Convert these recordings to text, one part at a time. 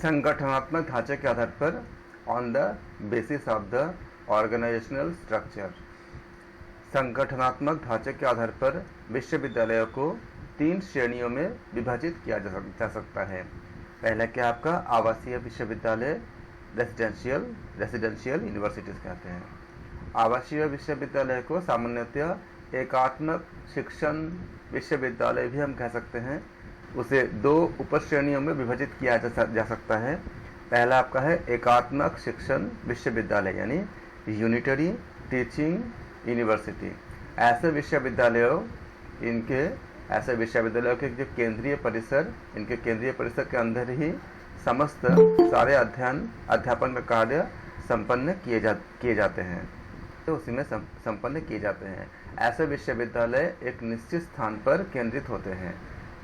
संगठनात्मक ढांचे के आधार पर, on the basis of the organisational structure. संगठनात्मक ढांचे के आधार पर विश्वविद्यालयों को 3 श्रेणियों में विभाजित किया जा सकता है। पहला क्या आपका आवासीय विश्वविद्यालय, रेसिडेंशियल यूनिवर्सिटीज कहते हैं। आवासीय विश्वविद्यालय को सामान्यतः एकात्मक शिक्षण विश्वविद्यालय भी हम कह सकते हैं। उसे 2 उप श्रेणियों में विभाजित किया जा सकता है। पहला आपका है एकात्मक शिक्षण विश्वविद्यालय यानी यूनिटरी टीचिंग यूनिवर्सिटी। ऐसे विश्वविद्यालयों के जो केंद्रीय परिसर, इनके केंद्रीय परिसर के अंदर ही समस्त सारे अध्यापन का कार्य संपन्न किए जाते हैं, तो उसी में संपन्न किए जाते हैं। ऐसे विश्वविद्यालय एक निश्चित स्थान पर केंद्रित होते हैं।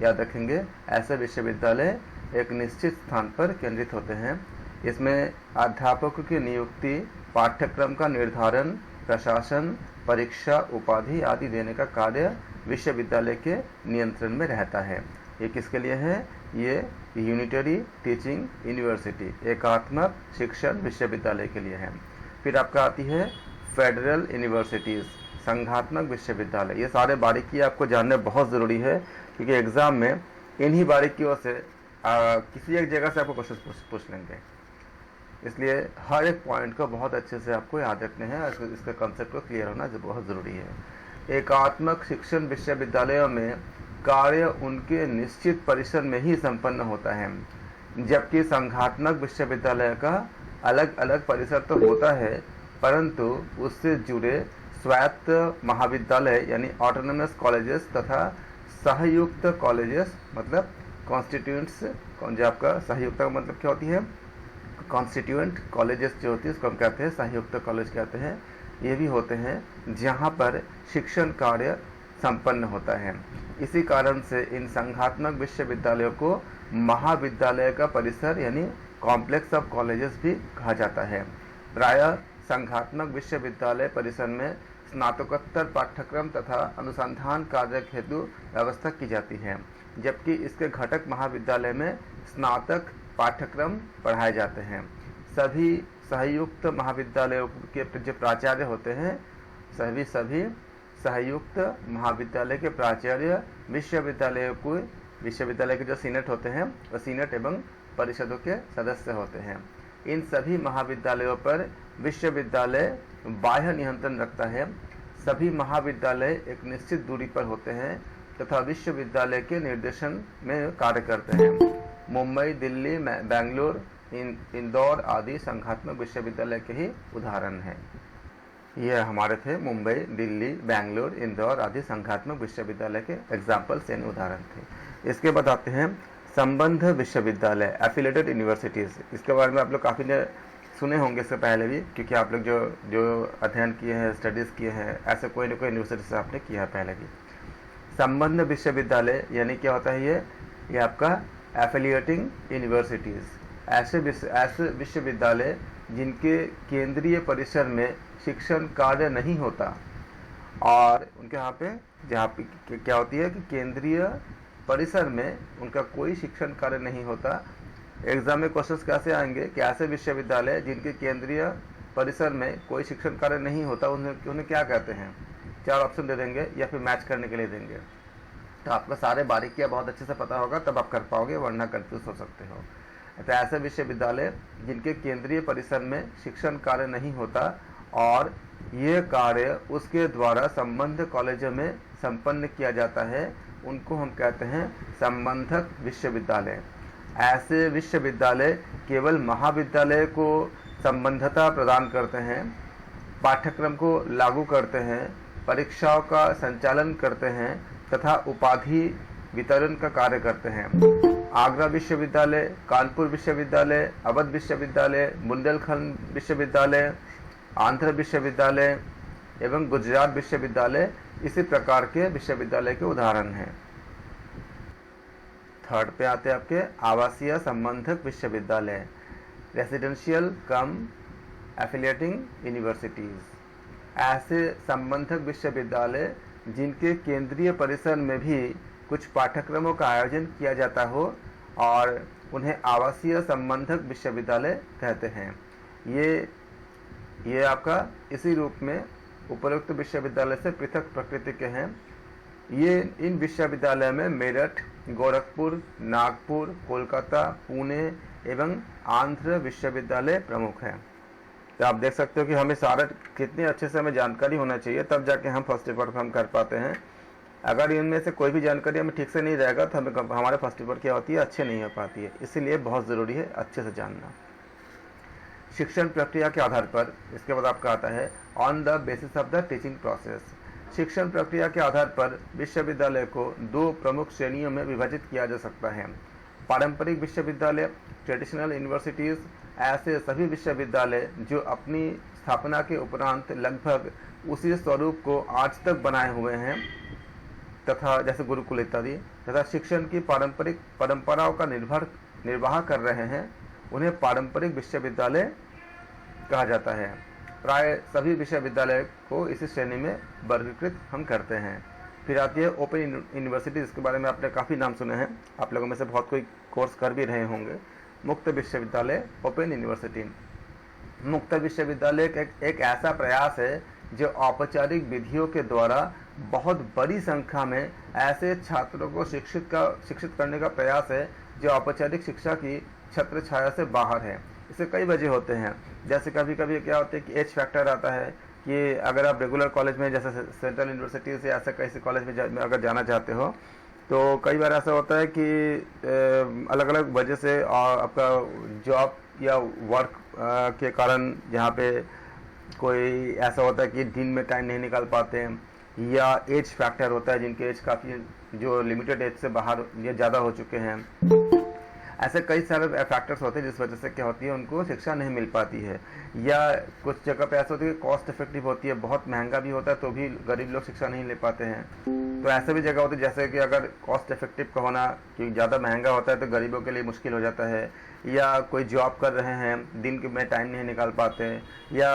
याद रखेंगे, ऐसे विश्वविद्यालय एक निश्चित स्थान पर केंद्रित होते हैं। इसमें अध्यापकों की नियुक्ति, पाठ्यक्रम का निर्धारण, प्रशासन, परीक्षा, उपाधि आदि देने का कार्य विश्वविद्यालय के नियंत्रण में रहता है। ये किसके लिए है? ये यूनिटरी टीचिंग यूनिवर्सिटी, एकात्मक शिक्षण विश्वविद्यालय के लिए है। फिर आपका आती है फेडरल यूनिवर्सिटीज़, संघात्मक विश्वविद्यालय। ये सारे बारीकी आपको जानने बहुत ज़रूरी है, क्योंकि एग्ज़ाम में इन्हीं बारीकियों से किसी एक जगह से आपको क्वेश्चन पूछ लेंगे। इसलिए हर एक पॉइंट को बहुत अच्छे से आपको याद रखने हैं और इसका कंसेप्ट को क्लियर होना बहुत ज़रूरी है। एकात्मक शिक्षण विश्वविद्यालयों में कार्य उनके निश्चित परिसर में ही संपन्न होता है, जबकि संघात्मक विश्वविद्यालय का अलग अलग परिसर तो होता है, परंतु उससे जुड़े स्वायत्त महाविद्यालय यानी ऑटोनोमस कॉलेजेस तथा सहयुक्त कॉलेजेस, मतलब कॉन्स्टिट्यूएंट्स, जो आपका सहयुक्त का मतलब क्या होती है? कॉन्स्टिट्यूएंट कॉलेजेस जो होती है उसको हम कहते हैं सहयुक्त कॉलेज कहते हैं। ये भी होते हैं जहाँ पर शिक्षण कार्य संपन्न होता है। इसी कारण से इन संघात्मक विश्वविद्यालयों को महाविद्यालय का परिसर यानी कॉम्प्लेक्स ऑफ कॉलेजेस भी कहा जाता है। प्रायः संघात्मक विश्वविद्यालय परिसर में स्नातकोत्तर पाठ्यक्रम तथा अनुसंधान कार्य हेतु व्यवस्था की जाती है, जबकि इसके घटक महाविद्यालय में स्नातक पाठ्यक्रम पढ़ाए जाते हैं। सभी सहयुक्त महाविद्यालयों के जो प्राचार्य होते हैं, सभी सहयुक्त महाविद्यालय के प्राचार्य विश्वविद्यालय के जो सीनेट होते हैं वो सीनेट एवं परिषदों के सदस्य होते हैं। इन सभी महाविद्यालयों पर विश्वविद्यालय बाह्य नियंत्रण रखता है। सभी महाविद्यालय एक निश्चित दूरी पर होते हैं तथा विश्वविद्यालय के निर्देशन में कार्य करते हैं। मुंबई, दिल्ली, बेंगलुरु, इंदौर आदि संघात्मक विश्वविद्यालय के ही उदाहरण हैं। ये हमारे थे मुंबई, दिल्ली, बेंगलुरु, इंदौर आदि संघात्मक विश्वविद्यालय के एग्जाम्पल्स यानी उदाहरण थे। इसके बाद आते हैं संबंध विश्वविद्यालय, एफिलेटेड यूनिवर्सिटीज़। इसके बारे में आप लोग काफ़ी ने सुने होंगे इससे पहले भी, क्योंकि आप लोग जो अध्ययन किए हैं, स्टडीज़ किए हैं, ऐसे कोई न कोई यूनिवर्सिटी से आपने किया है पहले भी। संबंध विश्वविद्यालय यानी क्या होता है? ये आपका एफिलिएटिंग यूनिवर्सिटीज़, ऐसे विश्वविद्यालय जिनके केंद्रीय परिसर में शिक्षण कार्य नहीं होता और उनके यहाँ पे क्या होती है कि केंद्रीय परिसर में उनका कोई शिक्षण कार्य नहीं होता। एग्जाम में क्वेश्चंस कैसे आएंगे कि ऐसे विश्वविद्यालय जिनके केंद्रीय परिसर में कोई शिक्षण कार्य नहीं होता उन्हें क्या कहते हैं? 4 ऑप्शन दे देंगे या फिर मैच करने के लिए देंगे। तो आपको सारे बारीकियाँ बहुत अच्छे से पता होगा, तब आप कर पाओगे, वरना कंफ्यूज हो सकते हो। तो ऐसे विश्वविद्यालय जिनके केंद्रीय परिसर में शिक्षण कार्य नहीं होता और ये कार्य उसके द्वारा संबद्ध कॉलेजों में संपन्न किया जाता है, उनको हम कहते हैं संबंधक विश्वविद्यालय। ऐसे विश्वविद्यालय केवल महाविद्यालय को संबद्धता प्रदान करते हैं, पाठ्यक्रम को लागू करते हैं, परीक्षाओं का संचालन करते हैं तथा उपाधि वितरण का कार्य करते हैं। आगरा विश्वविद्यालय, कानपुर विश्वविद्यालय, अवध विश्वविद्यालय, बुंदेलखंड विश्वविद्यालय, आंध्र विश्वविद्यालय एवं गुजरात विश्वविद्यालय इसी प्रकार के विश्वविद्यालय के उदाहरण हैं। थर्ड पे आते हैं आपके आवासीय संबंधक विश्वविद्यालय, रेसिडेंशियल कम एफिलिएटिंग यूनिवर्सिटीज़। ऐसे संबंधक विश्वविद्यालय जिनके केंद्रीय परिसर में भी कुछ पाठ्यक्रमों का आयोजन किया जाता हो और उन्हें आवासीय संबंधक विश्वविद्यालय कहते हैं। ये आपका इसी रूप में उपरोक्त विश्वविद्यालय से पृथक प्रकृति के हैं। ये इन विश्वविद्यालय में मेरठ, गोरखपुर, नागपुर, कोलकाता, पुणे एवं आंध्र विश्वविद्यालय प्रमुख हैं। तो आप देख सकते हो कि हमें सारा कितने अच्छे से हमें जानकारी होना चाहिए, तब जाके हम फर्स्ट पेपर को हम कर पाते हैं। अगर इनमें से कोई भी जानकारी हमें ठीक से नहीं रहेगा तो हमें हमारे फर्स्ट पेपर क्या होती है, अच्छे नहीं हो पाती है। इसीलिए बहुत ज़रूरी है अच्छे से जानना। शिक्षण प्रक्रिया के आधार पर इसके बाद आपका आता है on the basis of the teaching process. शिक्षण प्रक्रिया के आधार पर विश्वविद्यालय को दो प्रमुख श्रेणियों में विभाजित किया जा सकता है। पारंपरिक विश्वविद्यालय, ट्रेडिशनल यूनिवर्सिटीज़, ऐसे सभी विश्वविद्यालय जो अपनी स्थापना के उपरांत लगभग उसी स्वरूप को आज तक बनाए हुए हैं तथा जैसे गुरुकुल इत्यादि तथा शिक्षण की पारंपरिक परंपराओं का निर्वाह कर रहे हैं, उन्हें पारंपरिक विश्वविद्यालय कहा जाता है। प्राय सभी विश्वविद्यालय को इसी श्रेणी में वर्गीकृत हम करते हैं। फिर आती है ओपन यूनिवर्सिटी, जिसके बारे में आपने काफ़ी नाम सुने हैं, आप लोगों में से बहुत कोई कोर्स कर भी रहे होंगे। मुक्त विश्वविद्यालय, ओपन यूनिवर्सिटी। मुक्त विश्वविद्यालय एक ऐसा प्रयास है जो औपचारिक विधियों के द्वारा बहुत बड़ी संख्या में ऐसे छात्रों को शिक्षित करने का प्रयास है जो औपचारिक शिक्षा की छत्र छाया से बाहर है। इससे कई वजह होते हैं, जैसे कभी कभी क्या होता है कि एज फैक्टर आता है कि अगर आप रेगुलर कॉलेज में जैसे सेंट्रल यूनिवर्सिटी से ऐसा कैसे कॉलेज में अगर जाना चाहते हो तो कई बार ऐसा होता है कि अलग अलग वजह से आपका जॉब या वर्क के कारण जहाँ पे कोई ऐसा होता है कि दिन में टाइम नहीं निकाल पाते हैं, या एज फैक्टर होता है जिनके एज काफ़ी जो लिमिटेड एज से बाहर या ज़्यादा हो चुके हैं। ऐसे कई सारे फैक्टर्स होते हैं जिस वजह से क्या होती है उनको शिक्षा नहीं मिल पाती है, या कुछ जगह पे ऐसा होती है कि कॉस्ट इफेक्टिव होती है, बहुत महंगा भी होता है तो भी गरीब लोग शिक्षा नहीं ले पाते हैं। तो ऐसे भी जगह होती है जैसे कि अगर कॉस्ट इफेक्टिव का होना कि ज़्यादा महंगा होता है तो गरीबों के लिए मुश्किल हो जाता है, या कोई जॉब कर रहे हैं दिन के में टाइम नहीं निकाल पाते, या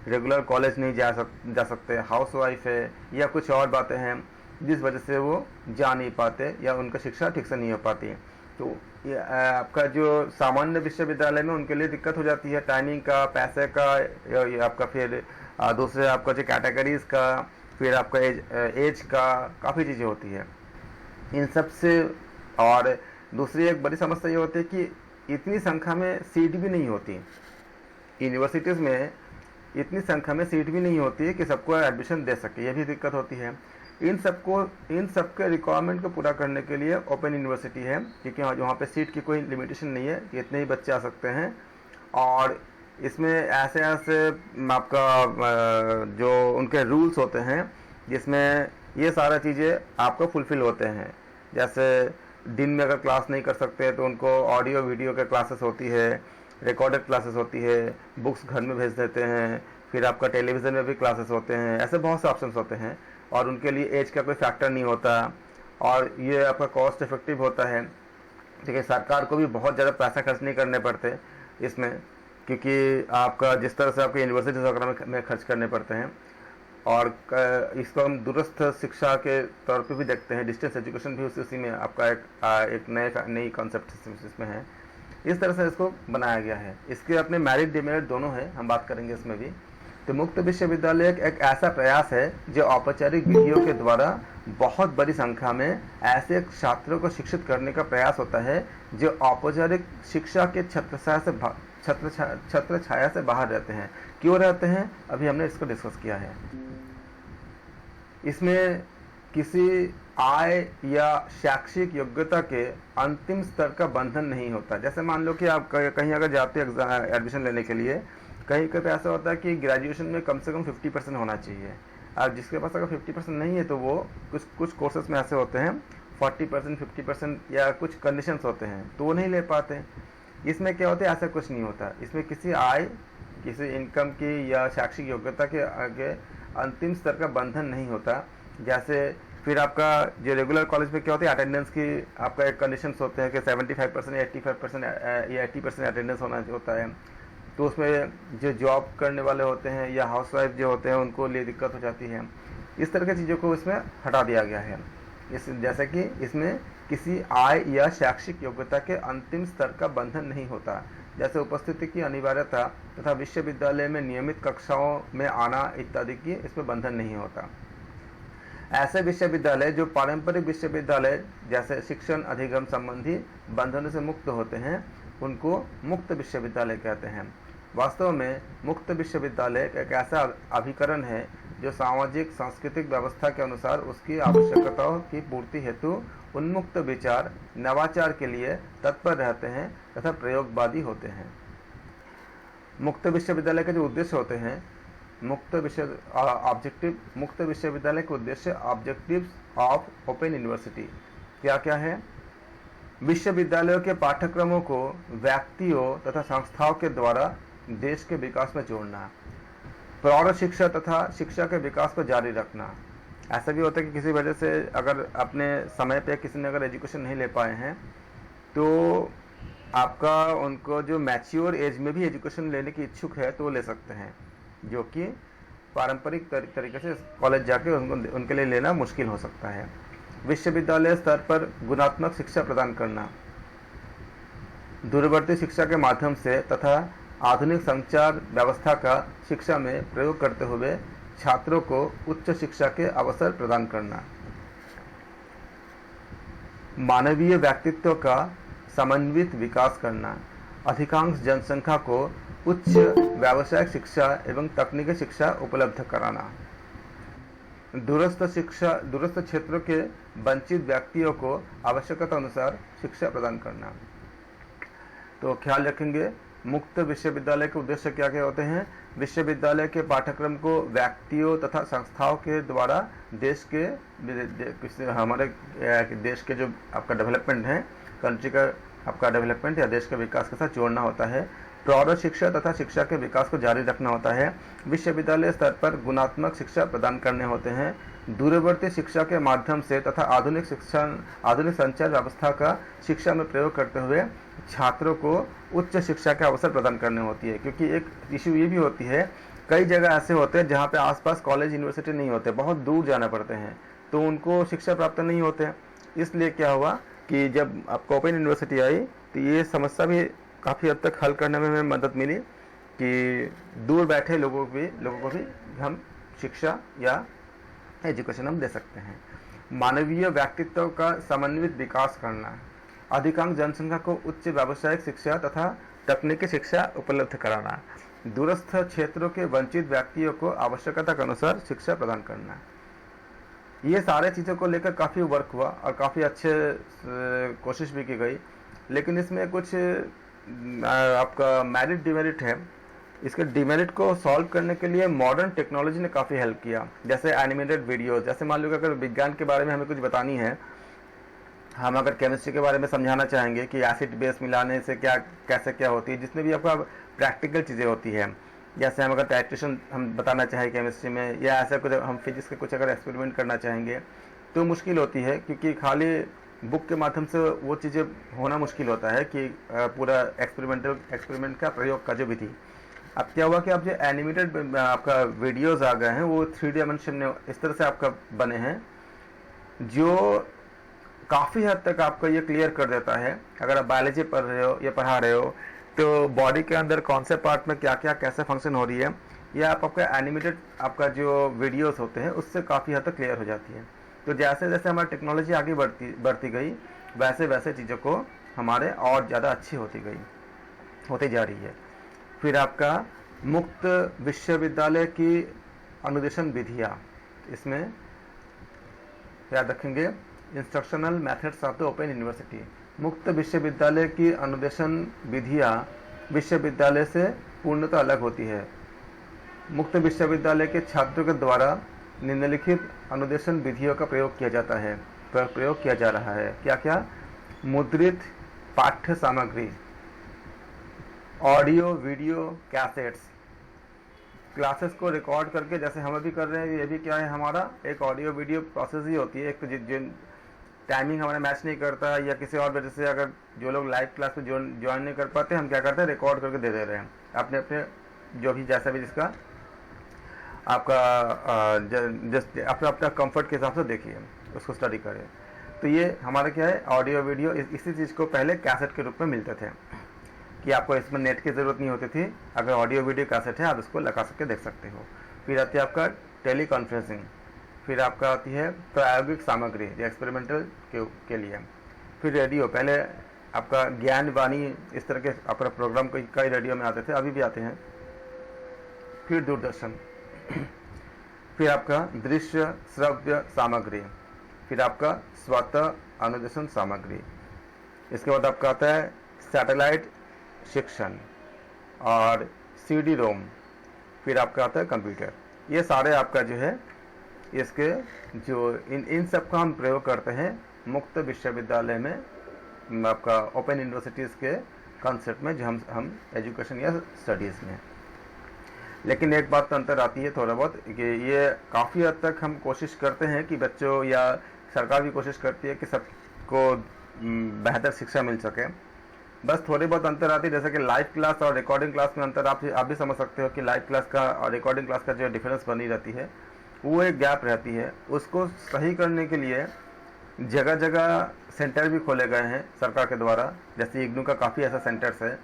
रेगुलर कॉलेज नहीं जा सकते, हाउस वाइफ है, या कुछ और बातें हैं जिस वजह से वो जा नहीं पाते या उनका शिक्षा ठीक से नहीं हो पाती है। तो ये आपका जो सामान्य विश्वविद्यालय में उनके लिए दिक्कत हो जाती है टाइमिंग का, पैसे का, या आपका फिर दूसरे आपका जो कैटेगरीज का, फिर आपका एज का, काफ़ी चीज़ें होती है इन सब से। और दूसरी एक बड़ी समस्या ये होती है कि इतनी संख्या में सीट भी नहीं होती यूनिवर्सिटीज़ में, इतनी संख्या में सीट भी नहीं होती है कि सबको एडमिशन दे सके, ये भी दिक्कत होती है। इन सबके रिक्वायरमेंट को पूरा करने के लिए ओपन यूनिवर्सिटी है, क्योंकि वहाँ पे सीट की कोई लिमिटेशन नहीं है कि इतने ही बच्चे आ सकते हैं। और इसमें ऐसे आपका जो उनके रूल्स होते हैं जिसमें ये सारा चीज़ें आपको फुलफ़िल होते हैं। जैसे दिन में अगर क्लास नहीं कर सकते तो उनको ऑडियो वीडियो के क्लासेस होती है, रिकॉर्डेड क्लासेस होती है, बुक्स घर में भेज देते हैं, फिर आपका टेलीविज़न में भी क्लासेस होते हैं। ऐसे बहुत से ऑप्शंस होते हैं और उनके लिए एज का कोई फैक्टर नहीं होता और ये आपका कॉस्ट इफेक्टिव होता है। ठीक है, सरकार को भी बहुत ज़्यादा पैसा खर्च नहीं करने पड़ते इसमें, क्योंकि आपका जिस तरह से आपको यूनिवर्सिटीज़ वगैरह में खर्च करने पड़ते हैं। और इसको हम दूरस्थ शिक्षा के तौर पे भी देखते हैं, डिस्टेंस एजुकेशन भी उसी में आपका एक नई कॉन्सेप्ट इसमें है। इस तरह से इसको बनाया गया है। इसके अपने मेरिट डिमेरिट दोनों हैं, हम बात करेंगे इसमें भी। तो मुक्त विश्वविद्यालय एक ऐसा प्रयास है जो औपचारिक विधियों के द्वारा बहुत बड़ी संख्या में ऐसे छात्रों को शिक्षित करने का प्रयास होता है जो औपचारिक शिक्षा के छत्र छाया से बाहर रहते हैं। क्यों रहते हैं, अभी हमने इसको डिस्कस किया है। इसमें किसी आय या शैक्षिक योग्यता के अंतिम स्तर का बंधन नहीं होता। जैसे मान लो कि आप कहीं अगर जाते हैं एडमिशन लेने के लिए, कहीं कहीं ऐसा होता है कि ग्रेजुएशन में कम से कम 50% होना चाहिए। अब जिसके पास अगर 50% नहीं है तो वो कुछ कोर्सेज में ऐसे होते हैं 40%, 50% या कुछ कंडीशंस होते हैं तो वो नहीं ले पाते। इसमें क्या होता है, ऐसा कुछ नहीं होता। इसमें किसी आय, किसी इनकम की या शैक्षिक योग्यता के आगे अंतिम स्तर का बंधन नहीं होता। जैसे फिर आपका जो रेगुलर कॉलेज में क्या होता है, अटेंडेंस की आपका एक कंडीशंस होते हैं कि 75% या 85% या 80% अटेंडेंस होना होता है। तो उसमें जो जॉब करने वाले होते हैं या हाउसवाइफ जो होते हैं उनको लिए दिक्कत हो जाती है। इस तरह की चीज़ों को इसमें हटा दिया गया है। जैसे कि इसमें किसी आय या शैक्षिक योग्यता के अंतिम स्तर का बंधन नहीं होता, जैसे उपस्थिति की अनिवार्यता तथा विश्वविद्यालय में नियमित कक्षाओं में आना इत्यादि की इसमें बंधन नहीं होता। ऐसे विश्वविद्यालय जो पारंपरिक विश्वविद्यालय जैसे शिक्षण अधिगम संबंधी बंधनों से मुक्त होते हैं उनको मुक्त विश्वविद्यालय कहते हैं। वास्तव में मुक्त विश्वविद्यालय एक ऐसा अभिकरण है जो सामाजिक सांस्कृतिक व्यवस्था के अनुसार उसकी आवश्यकताओं की पूर्ति हेतु उन्मुक्त विचार नवाचार के लिए तत्पर रहते हैं तथा प्रयोगवादी होते हैं। मुक्त विश्वविद्यालय के जो उद्देश्य होते हैं, मुक्त विश्वविद्यालय के उद्देश्य ऑब्जेक्टिव्स ऑफ ओपन यूनिवर्सिटी क्या क्या है? विश्वविद्यालयों के पाठ्यक्रमों को व्यक्तियों तथा संस्थाओं के द्वारा देश के विकास में जोड़ना, प्रौढ़ शिक्षा तथा शिक्षा के विकास को जारी रखना। ऐसा भी होता है कि किसी वजह से अगर अपने समय पे किसी ने अगर एजुकेशन नहीं ले पाए हैं तो आपका उनको जो मैच्योर एज में भी एजुकेशन लेने की इच्छुक है तो वो ले सकते हैं, जो कि पारंपरिक तरीके से कॉलेज जाके उनके लिए लेना मुश्किल हो सकता है। विश्वविद्यालय स्तर पर गुणात्मक शिक्षा प्रदान करना, दूरवर्ती शिक्षा के माध्यम से तथा आधुनिक संचार व्यवस्था का शिक्षा में प्रयोग करते हुए छात्रों को उच्च शिक्षा के अवसर प्रदान करना। मानवीय व्यक्तित्व का समन्वित विकास करना, अधिकांश जनसंख्या को उच्च व्यावसायिक शिक्षा एवं तकनीकी शिक्षा उपलब्ध कराना। दूरस्थ क्षेत्रों के वंचित व्यक्तियों को आवश्यकता अनुसार शिक्षा प्रदान करना। तो ख्याल रखेंगे मुक्त विश्वविद्यालय के उद्देश्य क्या क्या होते हैं? विश्वविद्यालय के पाठ्यक्रम को व्यक्तियों तथा संस्थाओं के द्वारा हमारे देश के जो आपका डेवलपमेंट है, कंट्री का आपका डेवलपमेंट या देश के विकास के साथ जोड़ना होता है। प्रौढ़ शिक्षा तथा शिक्षा के विकास को जारी रखना होता है। विश्वविद्यालय स्तर पर गुणात्मक शिक्षा प्रदान करने होते हैं। दूरवर्ती शिक्षा के माध्यम से तथा आधुनिक संचार व्यवस्था का शिक्षा में प्रयोग करते हुए छात्रों को उच्च शिक्षा के अवसर प्रदान करने होती है। क्योंकि एक इशू ये भी होती है, कई जगह ऐसे होते हैं जहाँ पे आसपास कॉलेज यूनिवर्सिटी नहीं होते, बहुत दूर जाना पड़ते हैं, तो उनको शिक्षा प्राप्त नहीं होते। इसलिए क्या हुआ कि जब आपको ओपन यूनिवर्सिटी आई तो ये समस्या भी काफ़ी हद तक हल करने में हमें मदद मिली कि दूर बैठे लोगों को भी हम शिक्षा या एजुकेशन हम दे सकते हैं। मानवीय व्यक्तित्व का समन्वित विकास करना, अधिकांश जनसंख्या को उच्च व्यावसायिक शिक्षा तथा तकनीकी शिक्षा उपलब्ध कराना, दूरस्थ क्षेत्रों के वंचित व्यक्तियों को आवश्यकता के अनुसार शिक्षा प्रदान करना। ये सारे चीज़ों को लेकर काफ़ी वर्क हुआ और काफ़ी अच्छे कोशिश भी की गई, लेकिन इसमें कुछ आपका मेरिट डिमेरिट है। इसके डिमेरिट को सॉल्व करने के लिए मॉडर्न टेक्नोलॉजी ने काफ़ी हेल्प किया, जैसे एनिमेटेड वीडियोस। जैसे मान लो कि अगर विज्ञान के बारे में हमें कुछ बतानी है, हम अगर केमिस्ट्री के बारे में समझाना चाहेंगे कि एसिड बेस मिलाने से कैसे क्या होती है, जिसमें भी आपका प्रैक्टिकल चीज़ें होती है, जैसे हम अगर टाइट्रेशन हम बताना चाहें केमिस्ट्री में, या ऐसा कुछ हम फिजिक्स के कुछ अगर एक्सपेरिमेंट करना चाहेंगे तो मुश्किल होती है, क्योंकि खाली बुक के माध्यम से वो चीज़ें होना मुश्किल होता है कि पूरा एक्सपेरिमेंट का प्रयोग का जो विधि। अब क्या हुआ कि अब जो एनिमेटेड आपका वीडियोस आ गए हैं वो 3 डायमेंशन में इस तरह से आपका बने हैं जो काफ़ी हद तक आपका ये क्लियर कर देता है। अगर आप बायोलॉजी पढ़ रहे हो या पढ़ा रहे हो तो बॉडी के अंदर कौन से पार्ट में क्या क्या कैसे फंक्शन हो रही है, या आपका एनिमेटेड आपका जो वीडियोस होते हैं उससे काफ़ी हद तक क्लियर हो जाती है। तो जैसे जैसे हमारी टेक्नोलॉजी आगे बढ़ती गई वैसे वैसे चीज़ों को हमारे और ज़्यादा अच्छी होती जा रही है। फिर आपका मुक्त विश्वविद्यालय की अनुदेशन विधियाँ, इसमें याद रखेंगे instructional methods of the open university. मुक्त विश्वविद्यालय की अनुदेशन विधियाँ विश्वविद्यालय से पूर्णतः अलग होती है। मुक्त विश्वविद्यालय के छात्रों के द्वारा निम्नलिखित अनुदेशन विधियों का प्रयोग किया जा रहा है। क्या क्या? मुद्रित पाठ्य सामग्री, ऑडियो वीडियो कैसेट्स, क्लासेस को रिकॉर्ड करके जैसे हम अभी कर रहे हैं, ये भी क्या है हमारा एक ऑडियो वीडियो प्रोसेस ही होती है। एक जिन टाइमिंग हमारा मैच नहीं करता या किसी और वजह से अगर जो लोग लाइव क्लास में ज्वाइन नहीं कर पाते, हम क्या करते हैं रिकॉर्ड करके दे रहे हैं अपने जो भी जैसा भी जिसका आपका अपना कंफर्ट के हिसाब से देखिए, उसको स्टडी करें। तो ये हमारा क्या है, ऑडियो वीडियो इसी चीज़ को पहले कैसेट के रूप में मिलते थे कि आपको इसमें नेट की ज़रूरत नहीं होती थी। अगर ऑडियो वीडियो कैसेट है आप इसको लगा सकते देख सकते हो। फिर आती है आपका टेली कॉन्फ्रेंसिंग, फिर आपका आती है प्रायोगिक सामग्री जो एक्सपेरिमेंटल के लिए। फिर रेडियो, पहले आपका ज्ञान वाणी इस तरह के अपना प्रोग्राम कई रेडियो में आते थे, अभी भी आते हैं। फिर दूरदर्शन, फिर आपका दृश्य श्रव्य सामग्री, फिर आपका स्वतः अनुदेशन सामग्री। इसके बाद आपका आता है सैटेलाइट शिक्षण और CD रोम, फिर आपका आता है कंप्यूटर। ये सारे आपका जो है इसके जो इन सब का हम प्रयोग करते हैं मुक्त विश्वविद्यालय में, आपका ओपन यूनिवर्सिटीज़ के कॉन्सेप्ट में, जो हम एजुकेशन या स्टडीज़ में। लेकिन एक बात तो अंतर आती है थोड़ा बहुत कि ये काफ़ी हद तक हम कोशिश करते हैं कि बच्चों या सरकार भी कोशिश करती है कि सबको बेहतर शिक्षा मिल सके। बस थोड़ी बहुत अंतर आती है, जैसे कि लाइव क्लास और रिकॉर्डिंग क्लास में अंतर आप भी समझ सकते हो कि लाइव क्लास का और रिकॉर्डिंग क्लास का जो डिफरेंस बनी रहती है, वो एक गैप रहती है। उसको सही करने के लिए जगह जगह सेंटर भी खोले गए हैं सरकार के द्वारा। जैसे इग्नू का काफ़ी ऐसा सेंटर्स है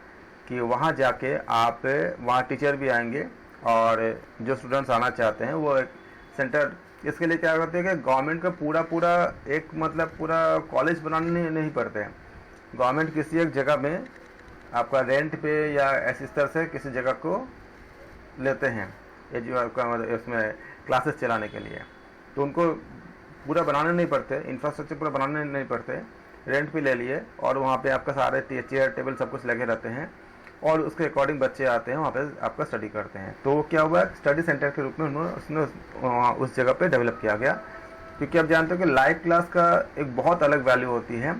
कि वहाँ जाके आप, वहाँ टीचर भी आएंगे और जो स्टूडेंट्स आना चाहते हैं वो एक सेंटर, इसके लिए क्या करते हैं कि गवर्नमेंट का पूरा एक मतलब पूरा कॉलेज बनाने नहीं पड़ते हैं। गवर्नमेंट किसी एक जगह में आपका रेंट पे या ऐसी स्तर से किसी जगह को लेते हैं, ये जो आपका इसमें क्लासेस चलाने के लिए, तो उनको पूरा बनाने नहीं पड़ते, इंफ्रास्ट्रक्चर पूरा बनाने नहीं पड़ते, रेंट पे ले लिए और वहाँ पे आपका सारे चेयर टेबल सब कुछ लगे रहते हैं और उसके अकॉर्डिंग बच्चे आते हैं, वहाँ पे आपका स्टडी करते हैं। तो क्या हुआ, स्टडी सेंटर के रूप में उसने उस जगह पे डेवलप किया गया। क्योंकि आप जानते हो कि लाइव क्लास का एक बहुत अलग वैल्यू होती है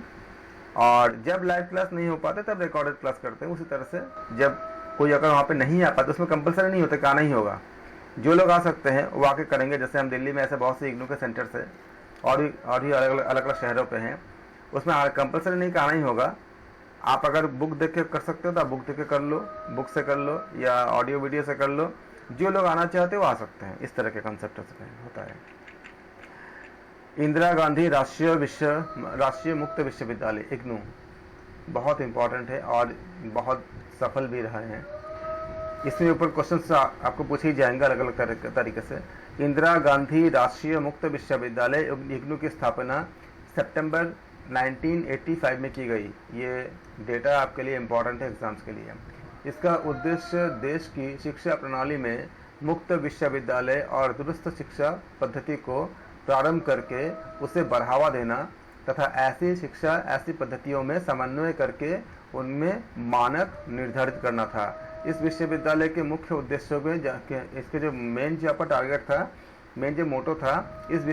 और जब लाइव क्लास नहीं हो पाते तब रिकॉर्डेड क्लास करते हैं। उसी तरह से जब कोई अगर वहाँ पे नहीं आ पाता, उसमें कंपलसरी नहीं होता कि आना ही होगा, जो लोग आ सकते हैं वो आके करेंगे। जैसे हम दिल्ली में ऐसे बहुत से इग्नू के सेंटर्स है और भी अलग अलग शहरों पे हैं, उसमें कंपलसरी नहीं कि आना ही होगा। आप अगर बुक देख के कर सकते हो तो आप बुक देख के कर लो, बुक से कर लो या ऑडियो वीडियो से कर लो, जो लोग आना चाहते हैं वो आ सकते हैं। इस तरह के कॉन्सेप्ट होता है। इंदिरा गांधी राष्ट्रीय मुक्त विश्वविद्यालय इग्नू बहुत इम्पोर्टेंट है और बहुत सफल भी रहे हैं। इसमें ऊपर क्वेश्चन आपको पूछे ही जाएंगे अलग अलग तरीके से। इंदिरा गांधी राष्ट्रीय मुक्त विश्वविद्यालय इग्नू की स्थापना सितंबर 1985 में की गई। ये डेटा आपके लिए इम्पोर्टेंट है एग्जाम्स के लिए। इसका उद्देश्य देश की शिक्षा प्रणाली में मुक्त विश्वविद्यालय और दूरस्थ शिक्षा पद्धति को प्रारंभ करके उसे बढ़ावा देना तथा ऐसी पद्धतियों में समन्वय करके उनमें मानक निर्धारित करना था। इस विश्वविद्यालय के मुख्य उद्देश्यों में इसके जो मेन जो आपका टारगेट था, मेन जो मोटो था, इस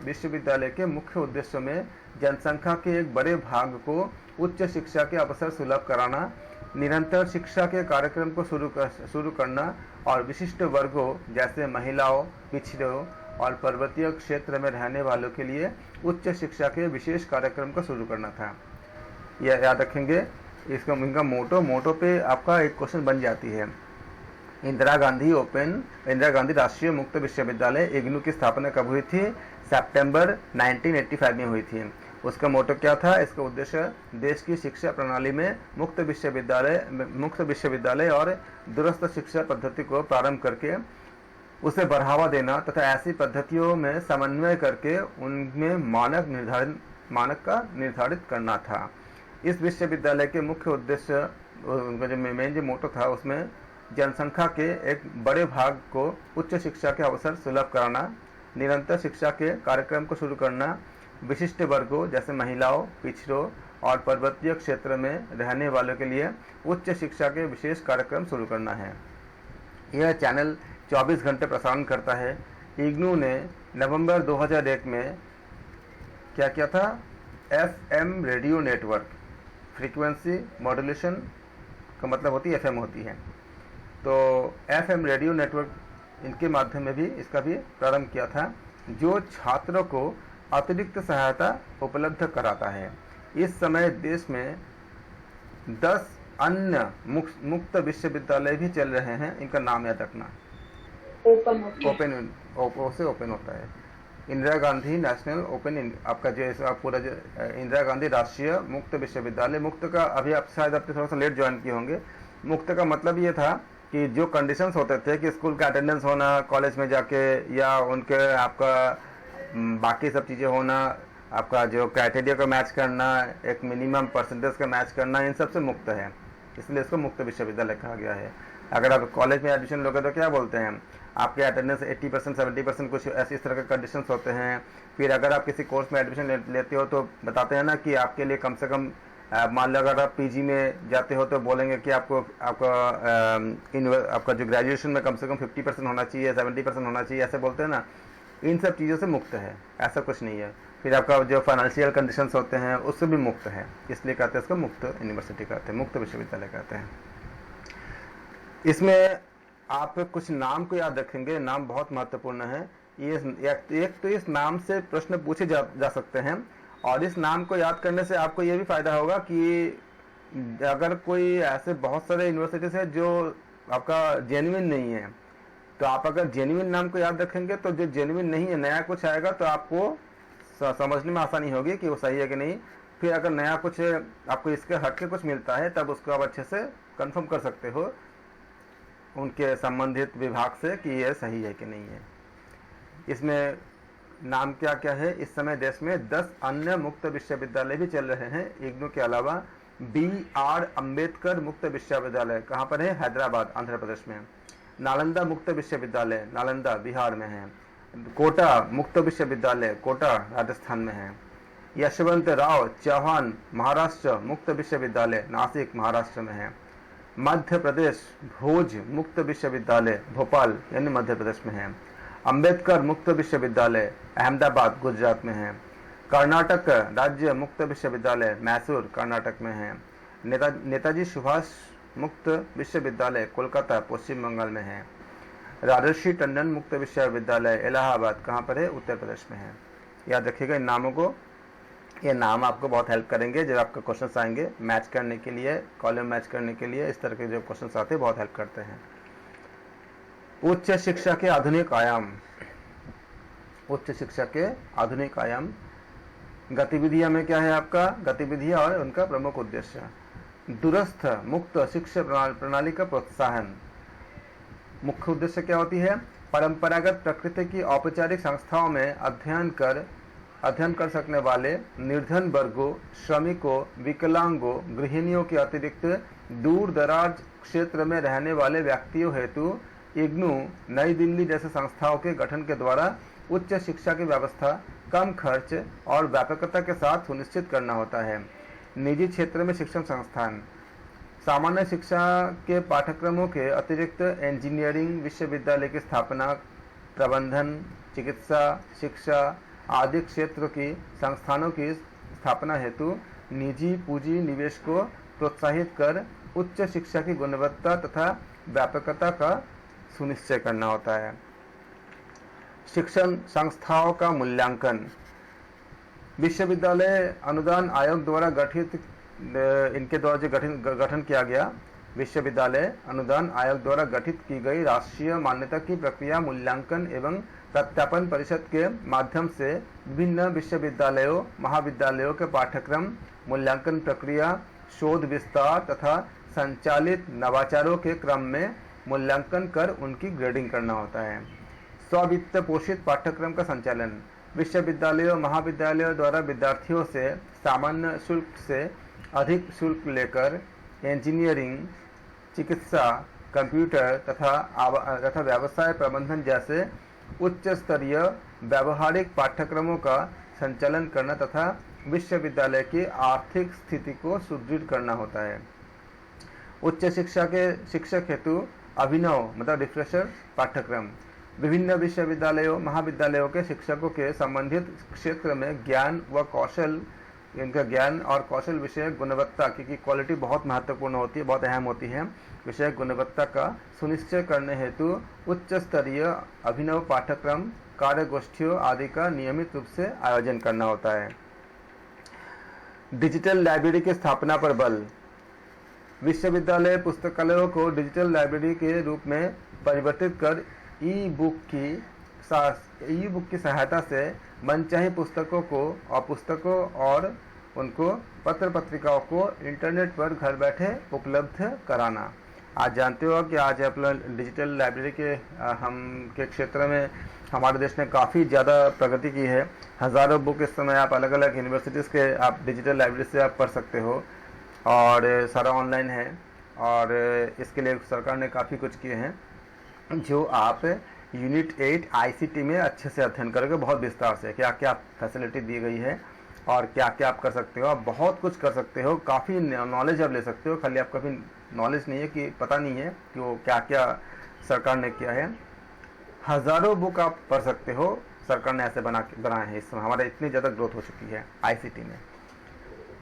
विश्वविद्यालय के मुख्य उद्देश्यों में जनसंख्या के एक बड़े भाग को उच्च शिक्षा के अवसर सुलभ कराना, निरंतर शिक्षा के कार्यक्रम को शुरू करना और विशिष्ट वर्गों जैसे महिलाओं, पिछड़ों और पर्वतीय क्षेत्र में रहने वालों के लिए उच्च शिक्षा के विशेष कार्यक्रम को शुरू करना था। यह याद रखेंगे। इनका मोटो पे आपका एक क्वेश्चन बन जाती है। इंदिरा गांधी राष्ट्रीय मुक्त विश्वविद्यालय इग्नू की स्थापना कब हुई थी? सितंबर 1985 में हुई थी। उसका मोटो क्या था? इसका उद्देश्य देश की शिक्षा प्रणाली में मुक्त विश्वविद्यालय और दूरस्थ शिक्षा पद्धति को प्रारंभ करके उसे बढ़ावा देना तथा ऐसी पद्धतियों में समन्वय करके उनमें मानक का निर्धारित करना था। इस विश्वविद्यालय के मुख्य उद्देश्य, उनका जो मेन जो मोटो था, उसमें जनसंख्या के एक बड़े भाग को उच्च शिक्षा के अवसर सुलभ कराना, निरंतर शिक्षा के कार्यक्रम को शुरू करना, विशिष्ट वर्गों जैसे महिलाओं, पिछड़ों और पर्वतीय क्षेत्र में रहने वालों के लिए उच्च शिक्षा के विशेष कार्यक्रम शुरू करना है। यह चैनल 24 घंटे प्रसारण करता है। इग्नू ने नवंबर 2001 में क्या किया था? FM radio network, frequency modulation का मतलब होती है FM होती है, तो FM रेडियो नेटवर्क इनके माध्यम में भी इसका भी प्रारंभ किया था, जो छात्रों को अतिरिक्त सहायता उपलब्ध कराता है। इस समय देश में 10 अन्य मुक्त विश्वविद्यालय भी चल रहे हैं। इनका नाम याद रखना, ओपन होता है। इंदिरा गांधी नेशनल ओपन, आपका जो पूरा जो इंदिरा गांधी राष्ट्रीय मुक्त विश्वविद्यालय, मुक्त का अभी आप शायद अपने थोड़ा सा लेट ज्वाइन किए होंगे। मुक्त का मतलब ये था कि जो कंडीशंस होते थे कि स्कूल का अटेंडेंस होना कॉलेज में जाके, या उनके आपका बाकी सब चीज़ें होना, आपका जो क्राइटेरिया को मैच करना, एक मिनिमम परसेंटेज का मैच करना, इन सब से मुक्त है, इसलिए इसको मुक्त विश्वविद्यालय कहा गया है। अगर आप कॉलेज में एडमिशन लोगे तो क्या बोलते हैं, आपके अटेंडेंस 80% 70% कुछ ऐसे इस तरह के कंडीशंस होते हैं। फिर अगर आप किसी कोर्स में एडमिशन लेते हो तो बताते हैं ना कि आपके लिए कम से कम, मान लो अगर आप पीजी में जाते हो तो बोलेंगे कि आपका जो ग्रेजुएशन में कम से कम 50% होना चाहिए, 70% होना चाहिए, ऐसे बोलते हैं ना। इन सब चीज़ों से मुक्त है, ऐसा कुछ नहीं है। फिर आपका जो फाइनेंशियल कंडीशंस होते हैं उससे भी मुक्त है, इसलिए कहते हैं इसको मुक्त यूनिवर्सिटी कहते हैं, मुक्त विश्वविद्यालय कहते हैं। इसमें आप कुछ नाम को याद रखेंगे, नाम बहुत महत्वपूर्ण है। एक तो इस नाम से प्रश्न पूछे जा सकते हैं, और इस नाम को याद करने से आपको ये भी फायदा होगा कि अगर कोई ऐसे बहुत सारे यूनिवर्सिटीज है जो आपका जेन्युइन नहीं है, तो आप अगर जेन्युइन नाम को याद रखेंगे तो जो जेन्युइन नहीं है, नया कुछ आएगा तो आपको समझने में आसानी होगी कि वो सही है कि नहीं। फिर अगर नया कुछ आपको इसके हट के कुछ मिलता है तब उसको आप अच्छे से कंफर्म कर सकते हो उनके संबंधित विभाग से कि ये सही है कि नहीं है। इसमें नाम क्या क्या है, इस समय देश में 10 अन्य मुक्त विश्वविद्यालय भी चल रहे हैं इग्नू के अलावा। BR अम्बेडकर मुक्त विश्वविद्यालय कहाँ पर है, हैदराबाद आंध्र प्रदेश में। नालंदा मुक्त विश्वविद्यालय नालंदा बिहार में है। कोटा मुक्त विश्वविद्यालय कोटा राजस्थान में है। यशवंतराव चौहान महाराष्ट्र मुक्त विश्वविद्यालय नासिक महाराष्ट्र में है। मध्य प्रदेश भोज मुक्त विश्वविद्यालय भोपाल यानी मध्य प्रदेश में है। अंबेडकर मुक्त विश्वविद्यालय अहमदाबाद गुजरात में है। कर्नाटक राज्य मुक्त विश्वविद्यालय मैसूर कर्नाटक में है। नेताजी सुभाष मुक्त विश्वविद्यालय कोलकाता पश्चिम बंगाल में है। राजर्षि टंडन मुक्त विश्वविद्यालय इलाहाबाद कहाँ पर है, उत्तर प्रदेश में है। याद रखिएगा इन नामों को, ये नाम आपको बहुत हेल्प करेंगे जब आपके क्वेश्चंस आएंगे मैच करने के लिए, कॉलम मैच करने के लिए। इस तरह के जो क्वेश्चंस आते हैं बहुत हेल्प करते हैं। उच्च शिक्षा के आधुनिक आयाम, उच्च शिक्षा के आधुनिक आयाम गतिविधियां में क्या है आपका, गतिविधियां और उनका प्रमुख उद्देश्य। दूरस्थ मुक्त शिक्षा प्रणाली का प्रोत्साहन, मुख्य उद्देश्य क्या होती है, परंपरागत प्रकृति की औपचारिक संस्थाओं में अध्ययन कर सकने वाले निर्धन वर्गों, श्रमिकों, विकलांगों, गृहिणियों के अतिरिक्त दूर दराज क्षेत्र में रहने वाले व्यक्तियों हेतु इग्नू नई दिल्ली जैसे संस्थाओं के गठन के द्वारा उच्च शिक्षा की व्यवस्था कम खर्च और व्यापकता के साथ सुनिश्चित करना होता है। निजी क्षेत्र में शिक्षण संस्थान, सामान्य शिक्षा के पाठ्यक्रमों के अतिरिक्त इंजीनियरिंग विश्वविद्यालय की स्थापना, प्रबंधन, चिकित्सा, शिक्षा आदि क्षेत्र की संस्थानों की स्थापना हेतु निजी पूंजी निवेश को प्रोत्साहित कर उच्च शिक्षा की गुणवत्ता तथा व्यापकता का सुनिश्चय करना होता है। शिक्षण संस्थाओं का मूल्यांकन, विश्वविद्यालय अनुदान आयोग द्वारा गठित इनके द्वारा जो गठन किया गया, विश्वविद्यालय अनुदान आयोग द्वारा गठित की गई राष्ट्रीय मान्यता की प्रक्रिया मूल्यांकन एवं सत्यापन परिषद के माध्यम से विभिन्न विश्वविद्यालयों महाविद्यालयों के पाठ्यक्रम मूल्यांकन प्रक्रिया, शोध विस्तार तथा संचालित नवाचारों के क्रम में मूल्यांकन कर उनकी ग्रेडिंग करना होता है। स्ववित्त पोषित पाठ्यक्रम का संचालन, विश्वविद्यालयों महाविद्यालयों द्वारा विद्यार्थियों से सामान्य शुल्क से अधिक शुल्क लेकर इंजीनियरिंग, चिकित्सा, कंप्यूटर तथा व्यवसाय प्रबंधन जैसे उच्च स्तरीय व्यावहारिक पाठ्यक्रमों का संचालन करना तथा विश्वविद्यालय की आर्थिक स्थिति को सुदृढ़ करना होता है। उच्च शिक्षा के शिक्षक हेतु अभिनव मतलब रिफ्रेशर पाठ्यक्रम, विभिन्न विश्वविद्यालयों महाविद्यालयों के शिक्षकों के संबंधित क्षेत्र में ज्ञान व कौशल, इनका ज्ञान और कौशल विषय गुणवत्ता, क्योंकि क्वालिटी बहुत महत्वपूर्ण होती है, बहुत अहम होती है, विषय गुणवत्ता का सुनिश्चय करने हेतु उच्च स्तरीय अभिनव पाठ्यक्रम कार्यगोष्ठियों आदि का नियमित रूप से आयोजन करना होता है। डिजिटल लाइब्रेरी की स्थापना पर बल, विश्वविद्यालय पुस्तकालयों को डिजिटल लाइब्रेरी के रूप में परिवर्तित कर ई बुक की ई बुक की सहायता से मनचाही पुस्तकों को और उनको पत्र पत्रिकाओं को इंटरनेट पर घर बैठे उपलब्ध कराना। आज जानते हो कि आज अपना डिजिटल लाइब्रेरी के के क्षेत्र में हमारे देश ने काफ़ी ज़्यादा प्रगति की है। हज़ारों बुक इस समय आप अलग अलग यूनिवर्सिटीज़ के आप डिजिटल लाइब्रेरी से आप पढ़ सकते हो और सारा ऑनलाइन है। और इसके लिए सरकार ने काफ़ी कुछ किए हैं जो आप यूनिट 8 ICT में अच्छे से अध्ययन करोगे। बहुत विस्तार से क्या क्या फैसिलिटी दी गई है और क्या क्या आप कर सकते हो। आप बहुत कुछ कर सकते हो, काफ़ी नॉलेज आप ले सकते हो। खाली आपका भी नॉलेज नहीं है कि पता नहीं है कि वो क्या क्या सरकार ने किया है। हज़ारों बुक आप पढ़ सकते हो, सरकार ने ऐसे बनाए हैं। इस समय हमारे इतनी ज़्यादा ग्रोथ हो चुकी है ICT में।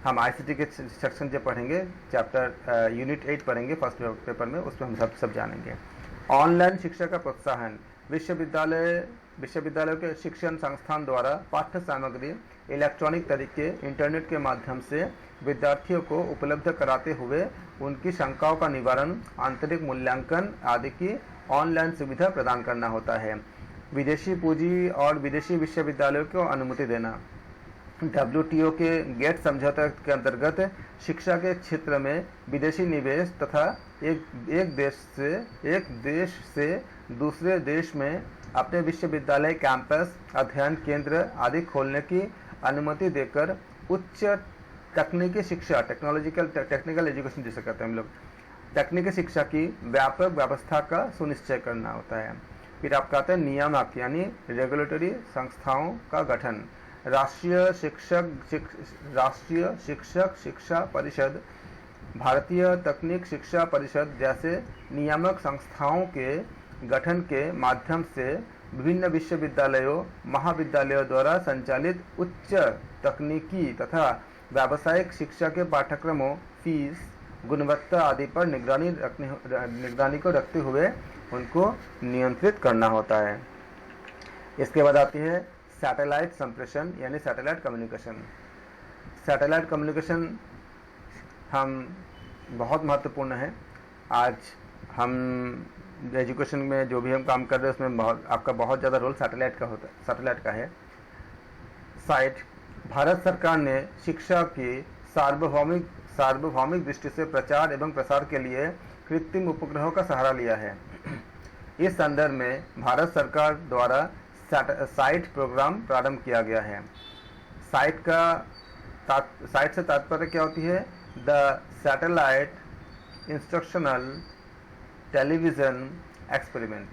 हम ICT के सेक्शन जब पढ़ेंगे, चैप्टर यूनिट 8 पढ़ेंगे फर्स्ट पेपर में, उसमें हम सब जानेंगे। ऑनलाइन शिक्षा का प्रोत्साहन। विश्वविद्यालयों के शिक्षण संस्थान द्वारा पाठ्य सामग्री इलेक्ट्रॉनिक तरीके इंटरनेट के माध्यम से विद्यार्थियों को उपलब्ध कराते हुए उनकी शंकाओं का निवारण, आंतरिक मूल्यांकन आदि की ऑनलाइन सुविधा प्रदान करना होता है। विदेशी पूंजी और विदेशी विश्वविद्यालयों को अनुमति देना। WTO के गेट समझौते के अंतर्गत शिक्षा के क्षेत्र में विदेशी निवेश तथा एक देश से दूसरे देश में अपने विश्वविद्यालय कैंपस, अध्ययन केंद्र आदि खोलने की अनुमति देकर उच्च तकनीकी शिक्षा, टेक्निकल एजुकेशन जिसे कहते हैं हम लोग, तकनीकी शिक्षा की व्यापक व्यवस्था का सुनिश्चय करना होता है। फिर आप कहते हैं नियामक यानी रेगुलेटरी संस्थाओं का गठन। राष्ट्रीय शिक्षक शिक्षा परिषद, भारतीय तकनीक शिक्षा परिषद जैसे नियामक संस्थाओं के गठन के माध्यम से विभिन्न विश्वविद्यालयों, महाविद्यालयों द्वारा संचालित उच्च तकनीकी तथा व्यावसायिक शिक्षा के पाठ्यक्रमों, फीस, गुणवत्ता आदि पर निगरानी को रखते हुए उनको नियंत्रित करना होता है। इसके बाद आती है सैटेलाइट संप्रेषण यानी सैटेलाइट कम्युनिकेशन। सैटेलाइट कम्युनिकेशन हम बहुत महत्वपूर्ण है। आज हम एजुकेशन में जो भी हम काम कर रहे हैं उसमें आपका बहुत ज़्यादा रोल सैटेलाइट का है। साइट। भारत सरकार ने शिक्षा की सार्वभौमिक दृष्टि से प्रचार एवं प्रसार के लिए कृत्रिम उपग्रहों का सहारा लिया है। इस संदर्भ में भारत सरकार द्वारा साइट प्रोग्राम प्रारंभ किया गया है। साइट से तात्पर्य क्या होती है? The satellite instructional television experiment.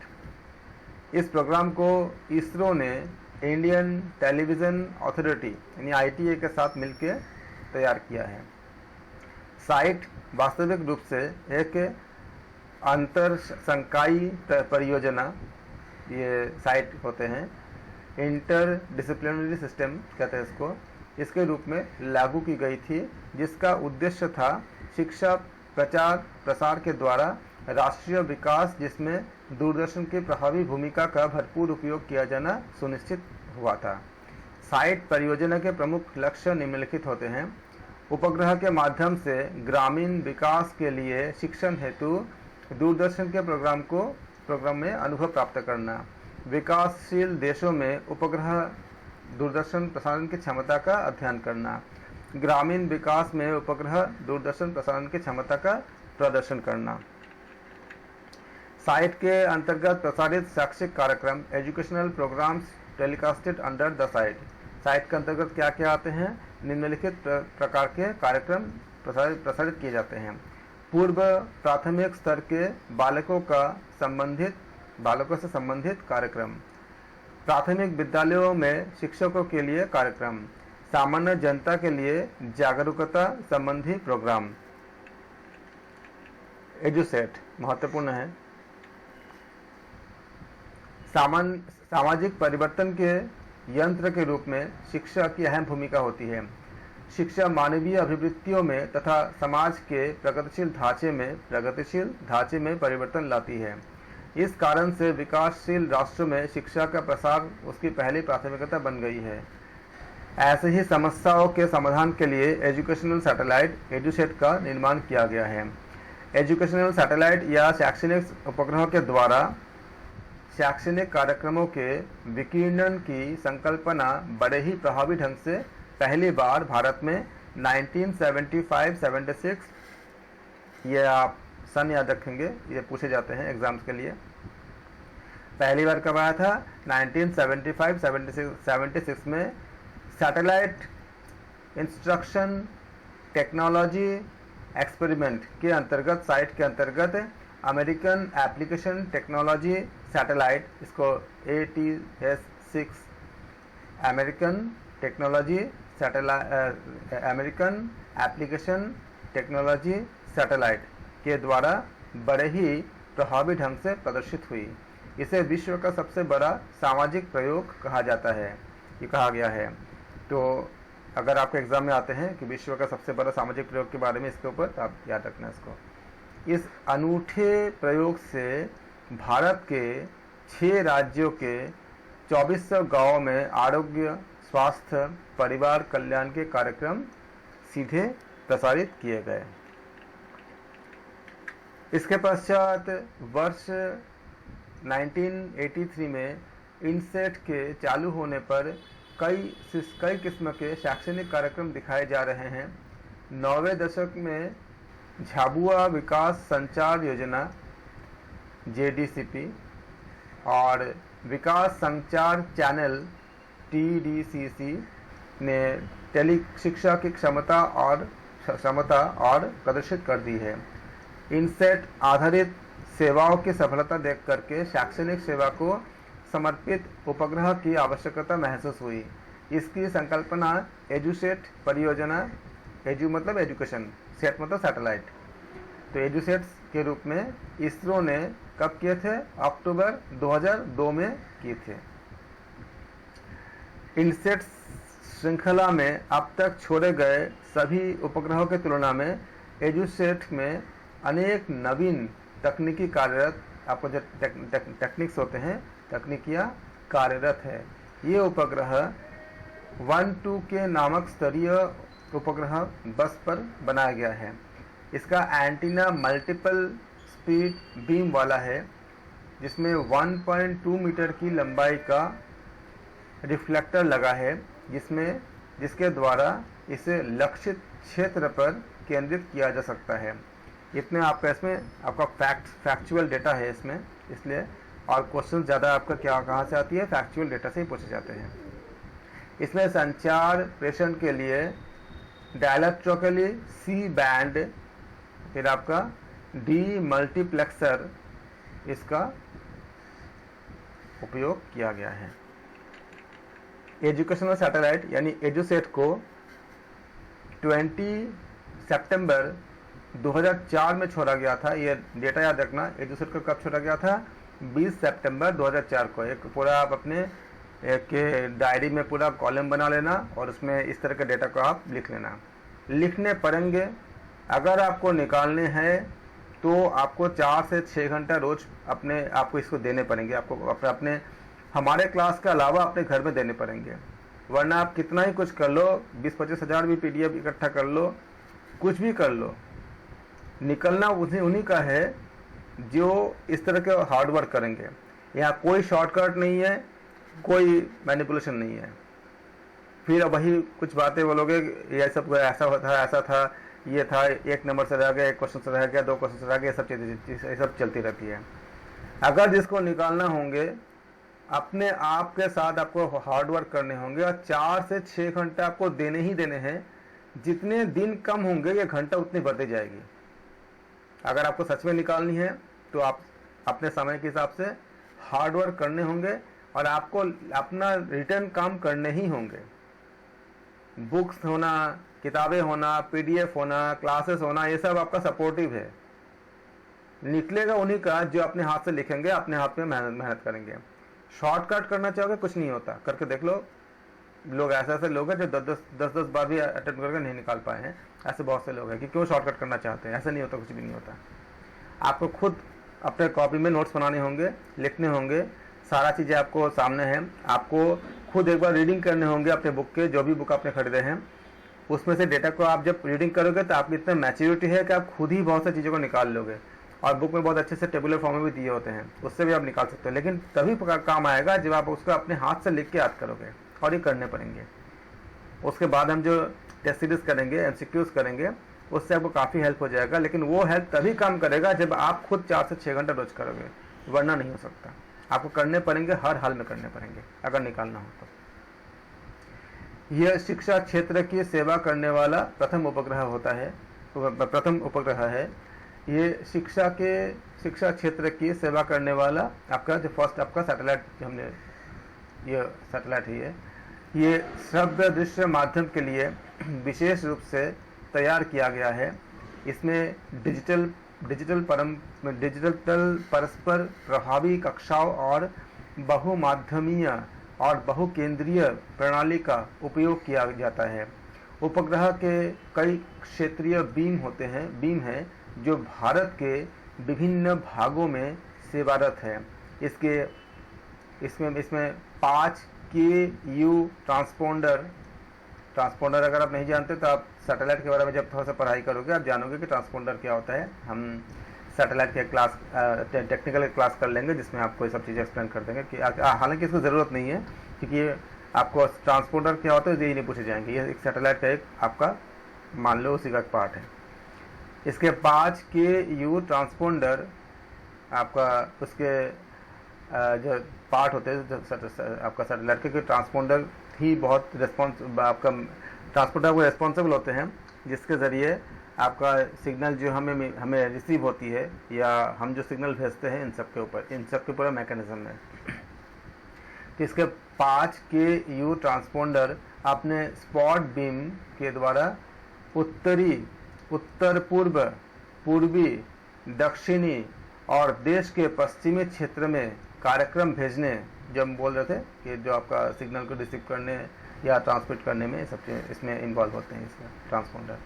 इस प्रोग्राम को इसरो ने इंडियन टेलीविज़न अथॉरिटी यानी ITA के साथ मिलकर तैयार किया है। साइट वास्तविक रूप से एक अंतर संकायी परियोजना, ये साइट होते हैं, इंटर डिसिप्लिनरी सिस्टम कहते हैं इसको, इसके रूप में लागू की गई थी, जिसका उद्देश्य था शिक्षा प्रचार प्रसार के द्वारा राष्ट्रीय विकास, जिसमें दूरदर्शन की प्रभावी भूमिका का भरपूर उपयोग किया जाना सुनिश्चित हुआ था। साइट परियोजना के प्रमुख लक्ष्य निम्नलिखित होते हैं। उपग्रह के माध्यम से ग्रामीण विकास के लिए शिक्षण हेतु दूरदर्शन के प्रोग्राम में अनुभव प्राप्त करना। विकासशील देशों में उपग्रह दूरदर्शन प्रसारण की क्षमता का अध्ययन करना। ग्रामीण विकास में उपग्रह दूरदर्शन प्रसारण की क्षमता का प्रदर्शन करना। साइट के अंतर्गत प्रसारित शैक्षिक कार्यक्रम, educational programmes telecasted under the site. Site के अंतर्गत क्या क्या आते हैं? निम्नलिखित प्रकार के कार्यक्रम प्रसारित किए जाते हैं। पूर्व प्राथमिक स्तर के बालकों से संबंधित कार्यक्रम, प्राथमिक विद्यालयों में शिक्षकों के लिए कार्यक्रम, सामान्य जनता के लिए जागरूकता संबंधी प्रोग्राम। एजुसेट महत्वपूर्ण है। सामाजिक परिवर्तन के यंत्र के रूप में शिक्षा की अहम भूमिका होती है। शिक्षा मानवीय अभिवृत्तियों में तथा समाज के प्रगतिशील ढांचे में परिवर्तन लाती है। इस कारण से विकासशील राष्ट्रों में शिक्षा का प्रसार उसकी पहली प्राथमिकता बन गई है। ऐसे ही समस्याओं के समाधान के लिए एजुकेशनल सैटेलाइट एजुसेट का निर्माण किया गया है। एजुकेशनल सैटेलाइट या शैक्षणिक उपग्रहों के द्वारा शैक्षणिक कार्यक्रमों के विकिरणन की संकल्पना बड़े ही प्रभावी ढंग से पहली बार भारत में 1975-76, ये आप सन याद रखेंगे, ये पूछे जाते हैं एग्जाम्स के लिए। पहली बार कब आया था? 1975-76 में सैटेलाइट इंस्ट्रक्शन टेक्नोलॉजी एक्सपेरिमेंट के अंतर्गत, साइट के अंतर्गत अमेरिकन एप्लीकेशन टेक्नोलॉजी सैटेलाइट, इसको ATS-6 American technology satellite, American application technology satellite के द्वारा बड़े ही प्रभावी ढंग से प्रदर्शित हुई। इसे विश्व का सबसे बड़ा सामाजिक प्रयोग कहा जाता है, ये कहा गया है। तो अगर आपके एग्जाम में आते हैं कि विश्व का सबसे बड़ा सामाजिक प्रयोग के बारे में, इसके ऊपर तो आप याद रखना इसको। इस अनूठे प्रयोग से भारत के 6 राज्यों के 2400 गांवों में आरोग्य, स्वास्थ्य, परिवार कल्याण के कार्यक्रम सीधे प्रसारित किए गए। इसके पश्चात वर्ष 1983 में इनसेट के चालू होने पर कई किस्म के शैक्षणिक कार्यक्रम दिखाए जा रहे हैं। 90वें दशक में झाबुआ विकास संचार योजना JDCP और विकास संचार चैनल TDCC ने टेली शिक्षा की क्षमता और प्रदर्शित कर दी है। इनसेट आधारित सेवाओं की सफलता देख करके शैक्षणिक सेवा को समर्पित उपग्रह की आवश्यकता महसूस हुई। इसकी संकल्पना एजुसेट परियोजना, एजू मतलब एजुकेशन, सेट मतलब सैटेलाइट, तो एजुसेट के रूप में इसरो ने कब किए थे? अक्टूबर 2002 में किए थे। इनसेट श्रृंखला में अब तक छोड़े गए सभी उपग्रहों की तुलना में एजुसेट में अनेक नवीन तकनीकी कार्यरत, आपको जो टेक्निक्स होते हैं, तकनीकियाँ कार्यरत है। ये उपग्रह 1-2 के नामक स्तरीय उपग्रह बस पर बनाया गया है। इसका एंटीना मल्टीपल स्पीड बीम वाला है, जिसमें 1.2 मीटर की लंबाई का रिफ्लेक्टर लगा है, जिसके द्वारा इसे लक्षित क्षेत्र पर केंद्रित किया जा सकता है। इतने आपका इसमें आपका फैक्चुअल डेटा है इसमें, इसलिए और क्वेश्चन ज़्यादा आपका कहाँ से आती है? फैक्चुअल डेटा से ही पूछे जाते हैं। इसमें संचार प्रेषण के लिए डायलेक्ट्रिकली C बैंड, फिर आपका डी मल्टीप्लेक्सर, इसका उपयोग किया गया है। एजुकेशनल सैटेलाइट यानी एजुसेट को 20 सितंबर 2004 में छोड़ा गया था। ये डेटा याद रखना, एजुसेट को कब छोड़ा गया था? 20 सितंबर 2004 को। एक पूरा आप अपने के डायरी में पूरा कॉलम बना लेना और उसमें इस तरह के डेटा को आप लिख लेना। लिखने पड़ेंगे, अगर आपको निकालने हैं तो आपको 4 से 6 घंटा रोज अपने आपको इसको देने पड़ेंगे। आपको अपने हमारे क्लास के अलावा अपने घर में देने पड़ेंगे, वरना आप कितना ही कुछ कर लो, 20-25 हज़ार भी PDF इकट्ठा कर लो, कुछ भी कर लो, निकलना उन्हीं का है जो इस तरह के हार्ड वर्क करेंगे। यहाँ कोई शॉर्टकट नहीं है, कोई मैनिपुलेशन नहीं है। फिर वही कुछ बातें बोलोगे, ये सब ऐसा था, ऐसा था, ये था, 1 नंबर से रह गया, 1 क्वेश्चन से रह गया, 2 क्वेश्चन से रह गया, ये सब चलती रहती है। अगर जिसको निकालना होंगे, अपने आप के साथ आपको हार्ड वर्क करने होंगे और 4 से 6 घंटे आपको देने ही देने हैं। जितने दिन कम होंगे ये घंटा उतनी बढ़ती जाएगी। अगर आपको सच में निकालनी है तो आप अपने समय के हिसाब से हार्ड वर्क करने होंगे और आपको अपना रिटर्न काम करने ही होंगे। बुक्स होना, किताबें होना, PDF होना, क्लासेस होना, ये सब आपका सपोर्टिव है। निकलेगा उन्हीं का जो अपने हाथ से लिखेंगे, अपने हाथ में मेहनत करेंगे। शॉर्टकट करना चाहोगे, कुछ नहीं होता, करके देख लो। लोग ऐसे लोग हैं जो 10 बार भी अटेम्प्ट करके नहीं निकाल पाए हैं। ऐसे बहुत से लोग हैं कि क्यों शॉर्टकट करना चाहते हैं। ऐसा नहीं होता, कुछ भी नहीं होता। आपको खुद अपने कॉपी में नोट्स बनाने होंगे, लिखने होंगे, सारा चीज़ें आपको सामने है। आपको खुद एक बार रीडिंग करने होंगे अपने बुक के, जो भी बुक आपने खरीदे हैं उसमें से डेटा को आप जब रीडिंग करोगे तो आपकी इतना मैच्योरिटी है कि आप खुद ही बहुत सी चीज़ों को निकाल लोगे। और बुक में बहुत अच्छे से टेबुलर फॉर्म में भी दिए होते हैं, उससे भी आप निकाल सकते हो। लेकिन तभी काम आएगा जब आप उसको अपने हाथ से लिख के याद करोगे, और ये करने पड़ेंगे। उसके बाद हम जो टेस्ट सीरीज करेंगे, एमसीक्यूज करेंगे, उससे आपको काफ़ी हेल्प हो जाएगा। लेकिन वो हेल्प तभी काम करेगा जब आप खुद 4 से 6 घंटा रोज करोगे, वरना नहीं हो सकता। आपको करने पड़ेंगे, हर हाल में करने पड़ेंगे अगर निकालना हो तो। यह शिक्षा क्षेत्र की सेवा करने वाला प्रथम उपग्रह होता है, प्रथम उपग्रह है। ये शिक्षा क्षेत्र की सेवा करने वाला आपका जो फर्स्ट आपका सैटेलाइट, जो हमने ये सैटेलाइट है, ये श्रव्य दृश्य माध्यम के लिए विशेष रूप से तैयार किया गया है। इसमें डिजिटल परस्पर प्रभावी कक्षाओं और बहुमाध्यमीय और बहुकेंद्रीय प्रणाली का उपयोग किया जाता है। उपग्रह के कई क्षेत्रीय बीम हैं जो भारत के विभिन्न भागों में सेवारत है। इसमें 5 KU ट्रांसपोंडर अगर आप नहीं जानते तो आप सैटेलाइट के बारे में जब थोड़ा सा पढ़ाई करोगे आप जानोगे कि ट्रांसपोंडर क्या होता है। हम सैटेलाइट के क्लास टेक्निकल क्लास कर लेंगे जिसमें आपको ये सब चीज़ें एक्सप्लेन कर देंगे कि हालांकि इसको ज़रूरत नहीं है, क्योंकि आपको ट्रांसपोंडर क्या होता है यही नहीं पूछे जाएंगे। ये एक सैटेलाइट का एक आपका मान लो उसी का एक पार्ट है। इसके 5 KU ट्रांसपोंडर आपका उसके जो पार्ट होते हैं आपका सैटेलाइट के ट्रांसपोंडर ही बहुत आपका ट्रांसपोंडर को रेस्पॉन्सिबल होते हैं, जिसके ज़रिए आपका सिग्नल जो हमें रिसीव होती है या हम जो सिग्नल भेजते हैं इन सब के ऊपर मैकेनिज्म है। तो इसके 5 KU ट्रांसपोंडर अपने स्पॉट बीम के द्वारा उत्तर पूर्व, पूर्वी, दक्षिणी और देश के पश्चिमी क्षेत्र में कार्यक्रम भेजने, जो हम बोल रहे थे कि जो आपका सिग्नल को रिसीव करने या ट्रांसमिट करने में सब इसमें इन्वॉल्व होते हैं इसका ट्रांसपोंडर।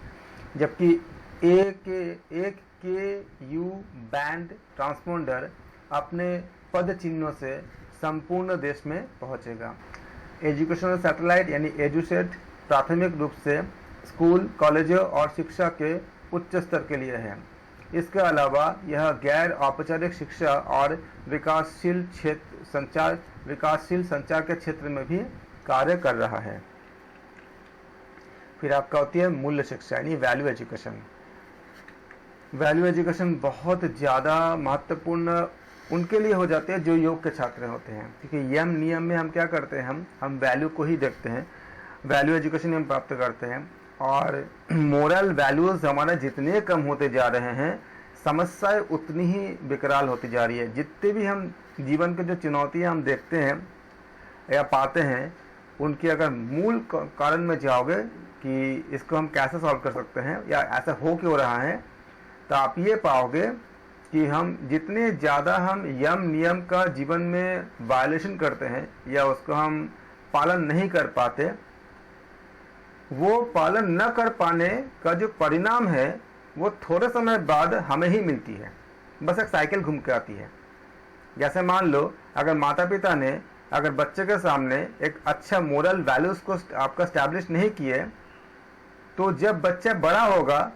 जबकि एक KU बैंड ट्रांसपोंडर अपने पद चिन्हों से संपूर्ण देश में पहुंचेगा। एजुकेशनल सैटेलाइट यानी एजुसेट प्राथमिक रूप से स्कूल, कॉलेजों और शिक्षा के उच्च स्तर के लिए है। इसके अलावा यह गैर औपचारिक शिक्षा और विकासशील संचार के क्षेत्र में भी कार्य कर रहा है। फिर आपका होती है मूल्य शिक्षा यानी वैल्यू एजुकेशन। वैल्यू एजुकेशन बहुत ज़्यादा महत्वपूर्ण उनके लिए हो जाते हैं जो योग के छात्र होते हैं, क्योंकि यम नियम में हम क्या करते हैं, हम वैल्यू को ही देखते हैं, वैल्यू एजुकेशन हम प्राप्त करते हैं। और मोरल वैल्यूज़ हमारे जितने कम होते जा रहे हैं, समस्याएं उतनी ही विकराल होती जा रही है। जितने भी हम जीवन के जो चुनौतियां हम देखते हैं या पाते हैं, उनके अगर मूल कारण में जाओगे कि इसको हम कैसे सॉल्व कर सकते हैं या ऐसा हो क्यों रहा है, तो आप ये पाओगे कि हम जितने ज़्यादा हम यम नियम का जीवन में वायलेशन करते हैं या उसको हम पालन नहीं कर पाते, वो पालन न कर पाने का जो परिणाम है वो थोड़े समय बाद हमें ही मिलती है। बस एक साइकिल घूम के आती है। जैसे मान लो अगर माता पिता ने अगर बच्चे के सामने एक अच्छा मोरल वैल्यूज़ को आपका स्टैब्लिश नहीं किए, तो जब बच्चा बड़ा होगा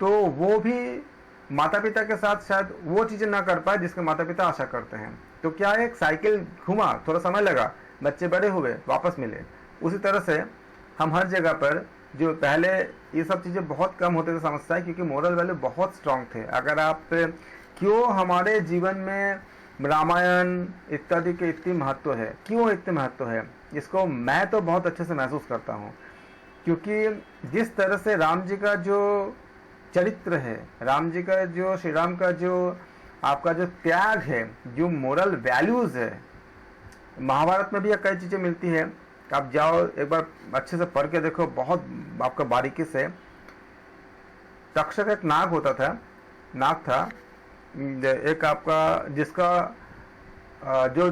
तो वो भी माता पिता के साथ शायद वो चीज़ें ना कर पाए जिसके माता पिता आशा करते हैं। तो क्या एक साइकिल घुमा, थोड़ा समय लगा, बच्चे बड़े हुए, वापस मिले। उसी तरह से हम हर जगह पर जो पहले ये सब चीज़ें बहुत कम होते थे समस्याएं, क्योंकि मोरल वैल्यू बहुत स्ट्रांग थे। अगर आप क्यों हमारे जीवन में रामायण इत्यादि के इतनी महत्व है, क्यों इतने महत्व है, इसको मैं तो बहुत अच्छे से महसूस करता हूँ। क्योंकि जिस तरह से राम जी का जो चरित्र है, राम जी का जो श्री राम का जो आपका जो त्याग है, जो मोरल वैल्यूज़ है, महाभारत में भी कई चीज़ें मिलती है। आप जाओ एक बार अच्छे से पढ़ के देखो, बहुत आपका बारीकी से। तक्षक एक नाग था एक आपका, जिसका जो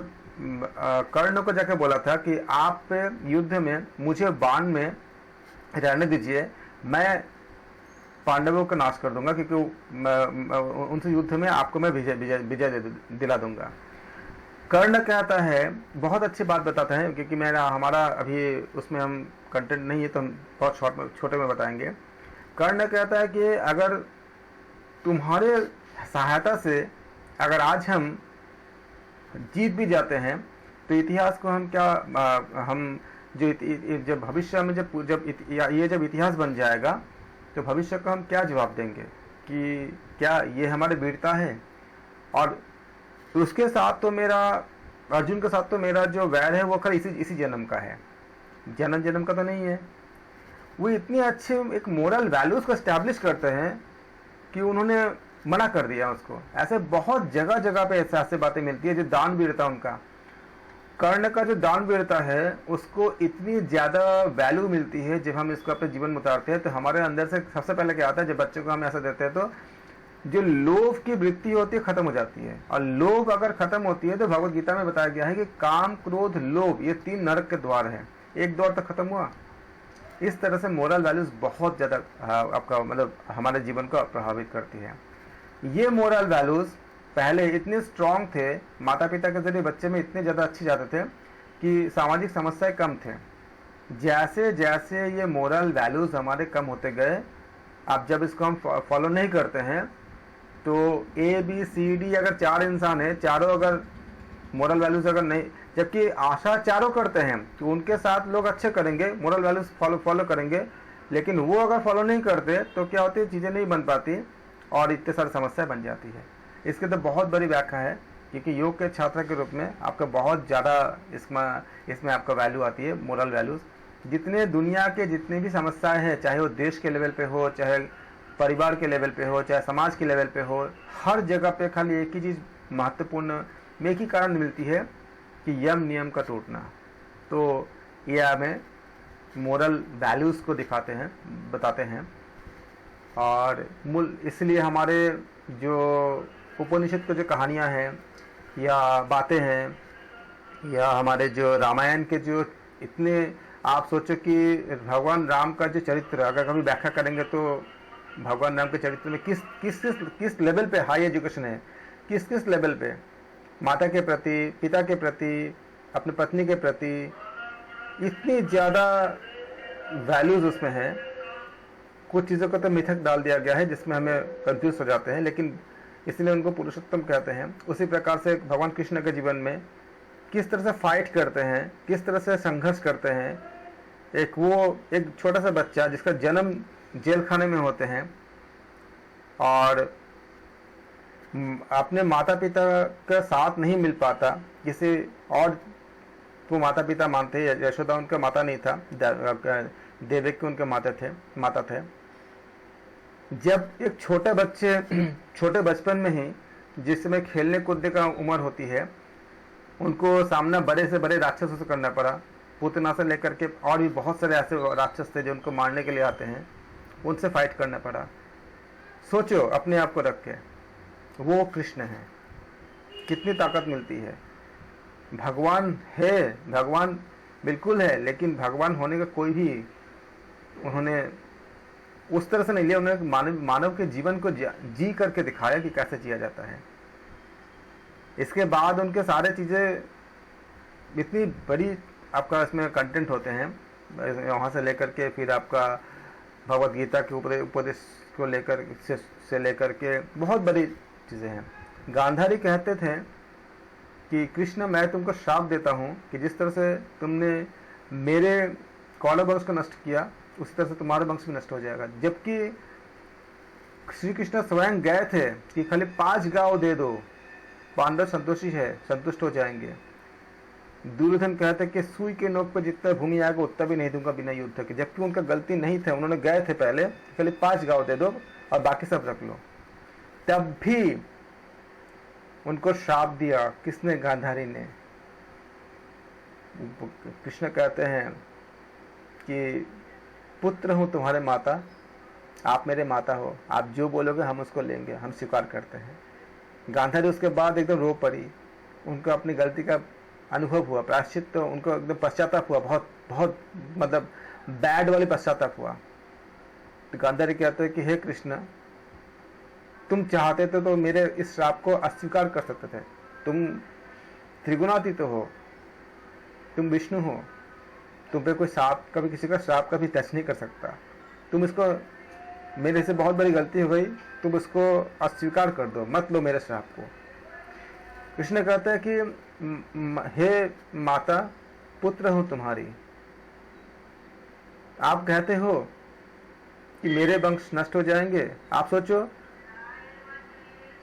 कर्ण को जाके बोला था कि आप युद्ध में मुझे बाण में रहने दीजिए, मैं पांडवों का नाश कर दूंगा, क्योंकि उनसे युद्ध में आपको मैं विजय दिला दूंगा। कर्ण कहता है, बहुत अच्छी बात बताता है, क्योंकि हमारा अभी उसमें हम कंटेंट नहीं है तो हम बहुत छोटे में बताएंगे। कर्ण कहता है कि अगर तुम्हारे सहायता से अगर आज हम जीत भी जाते हैं तो इतिहास को हम क्या हम जो जब भविष्य में जब इतिहास बन जाएगा तो भविष्य को हम क्या जवाब देंगे कि क्या ये हमारे वीरता है। और उसके साथ तो मेरा, अर्जुन के साथ तो मेरा जो वैर है वो खैर इसी जन्म का है, जन्म का तो नहीं है। वो इतने अच्छे एक मोरल वैल्यूज को एस्टैब्लिश करते हैं कि उन्होंने मना कर दिया उसको। ऐसे बहुत जगह जगह पे ऐसे बातें मिलती है। जो दानवीरता, उनका कर्ण का जो दानवीरता है उसको इतनी ज़्यादा वैल्यू मिलती है। जब हम इसको अपने जीवन में उतारते हैं तो हमारे अंदर से सबसे पहले क्या आता है, जब बच्चों को हम ऐसा देते हैं तो जो लोभ की वृत्ति होती है खत्म हो जाती है। और लोभ अगर खत्म होती है तो भगवत गीता में बताया गया है कि काम, क्रोध, लोभ ये 3 नरक के द्वार हैं, एक द्वार तो खत्म हुआ। इस तरह से मोरल वैल्यूज बहुत ज़्यादा आपका मतलब हमारे जीवन को प्रभावित करती है। ये मोरल वैल्यूज पहले इतने स्ट्रांग थे, माता पिता के जरिए बच्चे में इतने ज़्यादा अच्छे जाते थे कि सामाजिक समस्याएं कम थे। जैसे जैसे ये मोरल वैल्यूज हमारे कम होते गए, अब जब इसको हम फॉलो नहीं करते हैं तो ABCD अगर 4 इंसान है, चारों अगर मोरल वैल्यूज अगर नहीं, जबकि आशा चारों करते हैं तो उनके साथ लोग अच्छे करेंगे, मोरल वैल्यूज फॉलो करेंगे, लेकिन वो अगर फॉलो नहीं करते तो क्या होती है, चीज़ें नहीं बन पाती और इतने सारी समस्याएं बन जाती है। इसके तो बहुत बड़ी व्याख्या है, क्योंकि योग के छात्र के रूप में आपका बहुत ज़्यादा इसमें आपका वैल्यू आती है, मोरल वैल्यूज़। जितने दुनिया के जितने भी समस्याएं हैं, चाहे वो देश के लेवल पे हो, चाहे परिवार के लेवल पे हो, चाहे समाज के लेवल पे हो, हर जगह पे खाली एक ही चीज़ महत्वपूर्ण में एक ही कारण मिलती है कि यम नियम का टूटना। तो ये हमें मोरल वैल्यूज़ को दिखाते हैं, बताते हैं। और मूल इसलिए हमारे जो उपनिषद की जो कहानियाँ हैं या बातें हैं या हमारे जो रामायण के जो इतने, आप सोचो कि भगवान राम का जो चरित्र अगर कभी व्याख्या करेंगे तो भगवान राम के चरित्र में किस लेवल पे हाई एजुकेशन है, किस लेवल पे माता के प्रति, पिता के प्रति, अपने पत्नी के प्रति इतनी ज़्यादा वैल्यूज़ उसमें हैं। कुछ चीज़ों को तो मिथक डाल दिया गया है जिसमें हमें कंफ्यूज हो जाते हैं, लेकिन इसलिए उनको पुरुषोत्तम कहते हैं। उसी प्रकार से भगवान कृष्ण के जीवन में किस तरह से फाइट करते हैं, किस तरह से संघर्ष करते हैं। एक छोटा सा बच्चा जिसका जन्म जेल खाने में होते हैं और अपने माता पिता का साथ नहीं मिल पाता, किसी और को माता पिता मानते हैं। यशोदा उनका माता नहीं था, देवकी उनके माता थे। जब एक छोटे बचपन में ही जिसमें खेलने कूदने का उम्र होती है, उनको सामना बड़े से बड़े राक्षसों से करना पड़ा। पूतना से लेकर के और भी बहुत सारे ऐसे राक्षस थे जो उनको मारने के लिए आते हैं, उनसे फाइट करना पड़ा। सोचो अपने आप को रख के, वो कृष्ण है, कितनी ताकत मिलती है। भगवान है, भगवान बिल्कुल है, लेकिन भगवान होने का कोई भी उन्होंने उस तरह से नहीं लिया। उन्होंने मानव के जीवन को जी करके दिखाया कि कैसे जिया जाता है। इसके बाद उनके सारे चीज़ें इतनी बड़ी आपका इसमें कंटेंट होते हैं, वहाँ से लेकर के फिर आपका भगवत गीता के उपदेश को लेकर के बहुत बड़ी चीज़ें हैं। गांधारी कहते थे कि कृष्ण मैं तुमको श्राप देता हूँ कि जिस तरह से तुमने मेरे कौरव वंश को नष्ट किया उसी तरह से तुम्हारा वंश भी नष्ट हो जाएगा। जबकि श्री कृष्ण स्वयं गए थे कि खाली 5 गांव दे दो, पांडव संतुष्ट हो जाएंगे। दुर्योधन कहते कि सुई के नोक पर जितना भूमि आएगा उतना भी नहीं दूंगा बिना युद्ध के, जबकि उनका गलती नहीं था। उन्होंने गए थे पहले, खाली 5 गांव दे दो और बाकी सब रख लो। तब भी उनको श्राप दिया किसने? गांधारी ने। कृष्ण कहते हैं कि पुत्र हूं तुम्हारे माता, आप मेरे माता हो, आप जो बोलोगे हम उसको लेंगे, हम स्वीकार करते हैं। गांधारी उसके बाद एकदम रो पड़ी, उनको अपनी गलती का अनुभव हुआ, प्रायश्चित तो उनको एकदम पश्चाताप हुआ, बहुत बहुत मतलब बैड वाली पश्चाताप हुआ। तो गांधारी कहते हैं कि हे कृष्ण, तुम चाहते थे तो मेरे इस श्राप को अस्वीकार कर सकते थे। तुम त्रिगुणातीत हो, तुम विष्णु हो, तुम पे कोई श्राप कभी किसी का श्राप कभी टच नहीं कर सकता। तुम इसको, मेरे से बहुत बड़ी गलती हो गई, तुम उसको अस्वीकार कर दो, मत लो मेरे श्राप को। कृष्ण कहते हैं कि हे माता, पुत्र हूं तुम्हारी। आप कहते हो कि मेरे वंश नष्ट हो जाएंगे। आप सोचो,